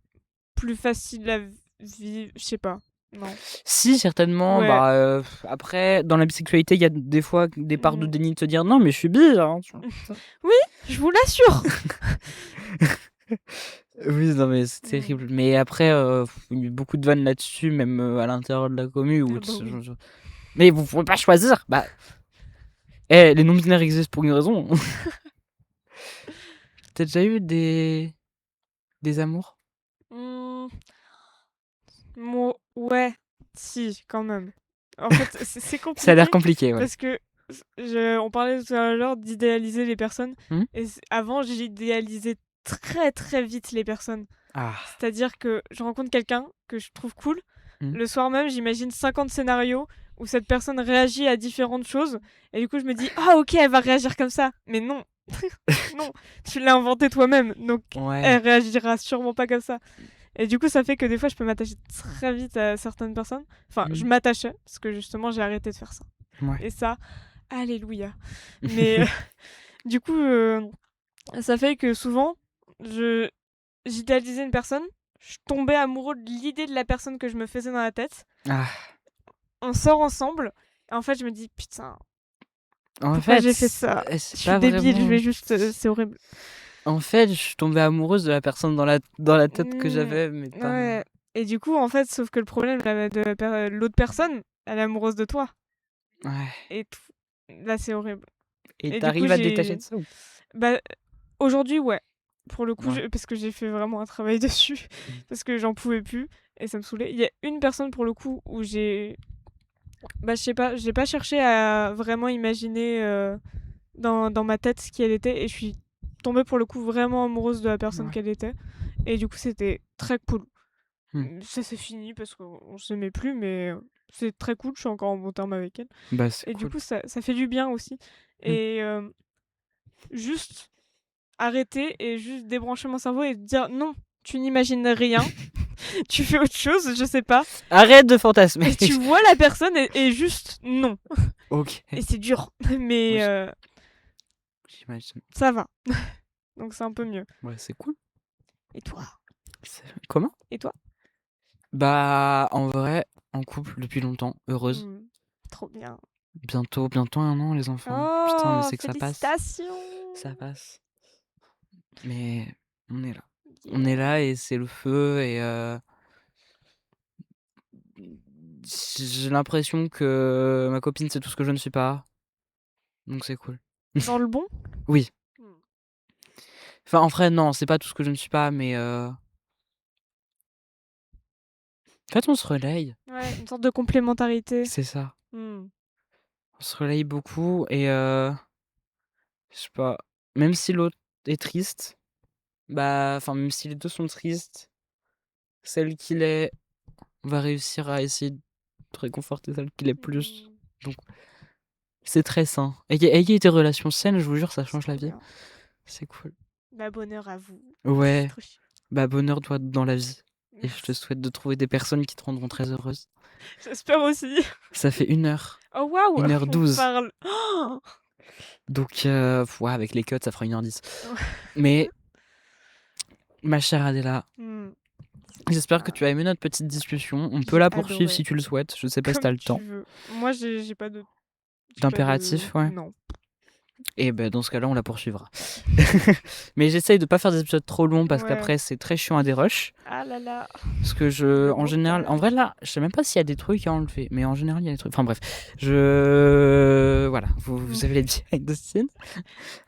facile à vivre. Je sais pas. Non. Si, certainement. Ouais. Après, dans la bisexualité, il y a des fois des parts de déni de te dire non, mais je suis bi. Hein. Oui, je vous l'assure. Oui, non, mais c'est terrible. Mais après, il y a eu beaucoup de vannes là-dessus, même à l'intérieur de la commune. Mais vous pouvez pas choisir. Les non-binaires existent pour une raison. T'as déjà eu des amours? Ouais, si, quand même. En fait, c'est Ça a l'air compliqué compliqué, ouais. parce que on parlait tout à l'heure d'idéaliser les personnes. Mmh. Et avant, j'idéalisais très très vite les personnes. Ah. C'est-à-dire que je rencontre quelqu'un que je trouve cool. Mmh. Le soir même, j'imagine 50 scénarios où cette personne réagit à différentes choses. Et du coup, je me dis, ah ok, elle va réagir comme ça. Mais non, non, tu l'as inventé toi-même. Donc, Ouais. elle réagira sûrement pas comme ça. Et du coup, ça fait que des fois, je peux m'attacher très vite à certaines personnes. Enfin, je m'attachais, parce que justement, j'ai arrêté de faire ça. Ouais. Et ça, alléluia. Mais du coup, ça fait que souvent, j'idéalisais une personne, je tombais amoureux de l'idée de la personne que je me faisais dans la tête. Ah. On sort ensemble, et en fait, je me dis, putain, En pourquoi fait, j'ai fait ça? Je c'est suis pas débile, je vraiment... vais juste... c'est horrible. En fait, je suis tombée amoureuse de la personne dans la tête que j'avais, mais pas... Ouais. Et du coup, en fait, sauf que le problème de l'autre personne, elle est amoureuse de toi. Ouais. Et là, c'est horrible. Et Et du coup, t'arrives à te détacher de ça ou... Bah, aujourd'hui, ouais. Pour le coup, Ouais. parce que j'ai fait vraiment un travail dessus, parce que j'en pouvais plus et ça me saoulait. Il y a une personne pour le coup où bah, je sais pas, j'ai pas cherché à vraiment imaginer dans ma tête ce qu'elle était et je suis tombée pour le coup vraiment amoureuse de la personne Ouais. qu'elle était. Et du coup, c'était très cool. Ça c'est fini parce qu'on s'aimait plus, mais c'est très cool, je suis encore en bon terme avec elle. Bah, c'est Et cool. du coup, ça fait du bien aussi. Et juste arrêter et juste débrancher mon cerveau et dire non, tu n'imagines rien, tu fais autre chose, je sais pas. Arrête de fantasmer. Et tu vois la personne et juste non. Ok. Et c'est dur, mais J'imagine. ça va. Donc c'est un peu mieux. Ouais, c'est cool. Et toi? Comment? Et toi? Bah, en vrai, en couple depuis longtemps, heureuse. Trop bien. Bientôt 1 an, les enfants. Putain, mais Oh, c'est que ça passe. félicitations! Ça passe. Mais on est là. On est là et c'est le feu et j'ai l'impression que ma copine c'est tout ce que je ne suis pas. Donc c'est cool. Dans le bon? Oui. Enfin, en vrai, non, c'est pas tout ce que je ne suis pas, mais en fait, on se relaye. Ouais, une sorte de complémentarité. C'est ça. Hmm. On se relaye beaucoup et je sais pas, même si l'autre est triste, bah, enfin, même si les deux sont tristes, celle qui l'est va réussir à essayer de réconforter celle qui l'est plus. Donc, c'est très sain. Ayez des relations saines, je vous jure, ça change la vie. C'est cool. Bah, bonheur à vous. Ouais, Trop chou. bah, bonheur doit dans la vie. Et je te Merci. souhaite de trouver des personnes qui te rendront très heureuse. J'espère aussi. Ça fait 1 heure. Oh waouh! 1h12. On parle. Oh Donc, ouais, avec les cuts, ça fera 1h10. Mais, ma chère Adela, j'espère que tu as aimé notre petite discussion. On peut J'ai la poursuivre adoré. si tu le souhaites. Je sais pas si t'as Comme le tu temps. veux. Moi, j'ai pas de. D'impératif, ouais. Non. Et ben dans ce cas-là, on la poursuivra. Mais j'essaye de pas faire des épisodes trop longs parce Ouais. qu'après, c'est très chiant à des rushs. Ah là là. Parce que Le en général, en montage. vrai là, je sais même pas s'il y a des trucs à enlever, mais en général il y a des trucs. Enfin bref, voilà, vous avez les behind the scenes.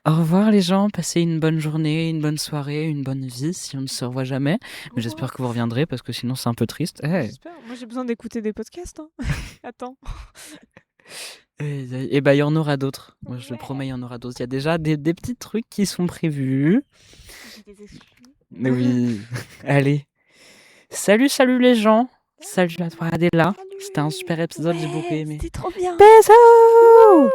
Au revoir les gens, passez une bonne journée, une bonne soirée, une bonne vie si on ne se revoit jamais. Mais j'espère que vous reviendrez parce que sinon c'est un peu triste. J'espère. Moi j'ai besoin d'écouter des podcasts. Hein. Attends. Et bah il y en aura d'autres. Moi je le Ouais. promets, il y en aura d'autres. Il y a déjà des petits trucs qui sont prévus. J'ai des exclus. Oui. Allez. Salut les gens. Salut à toi Adela. Salut. C'était un super épisode, j'ai beaucoup aimé. C'était trop bien. Bisous.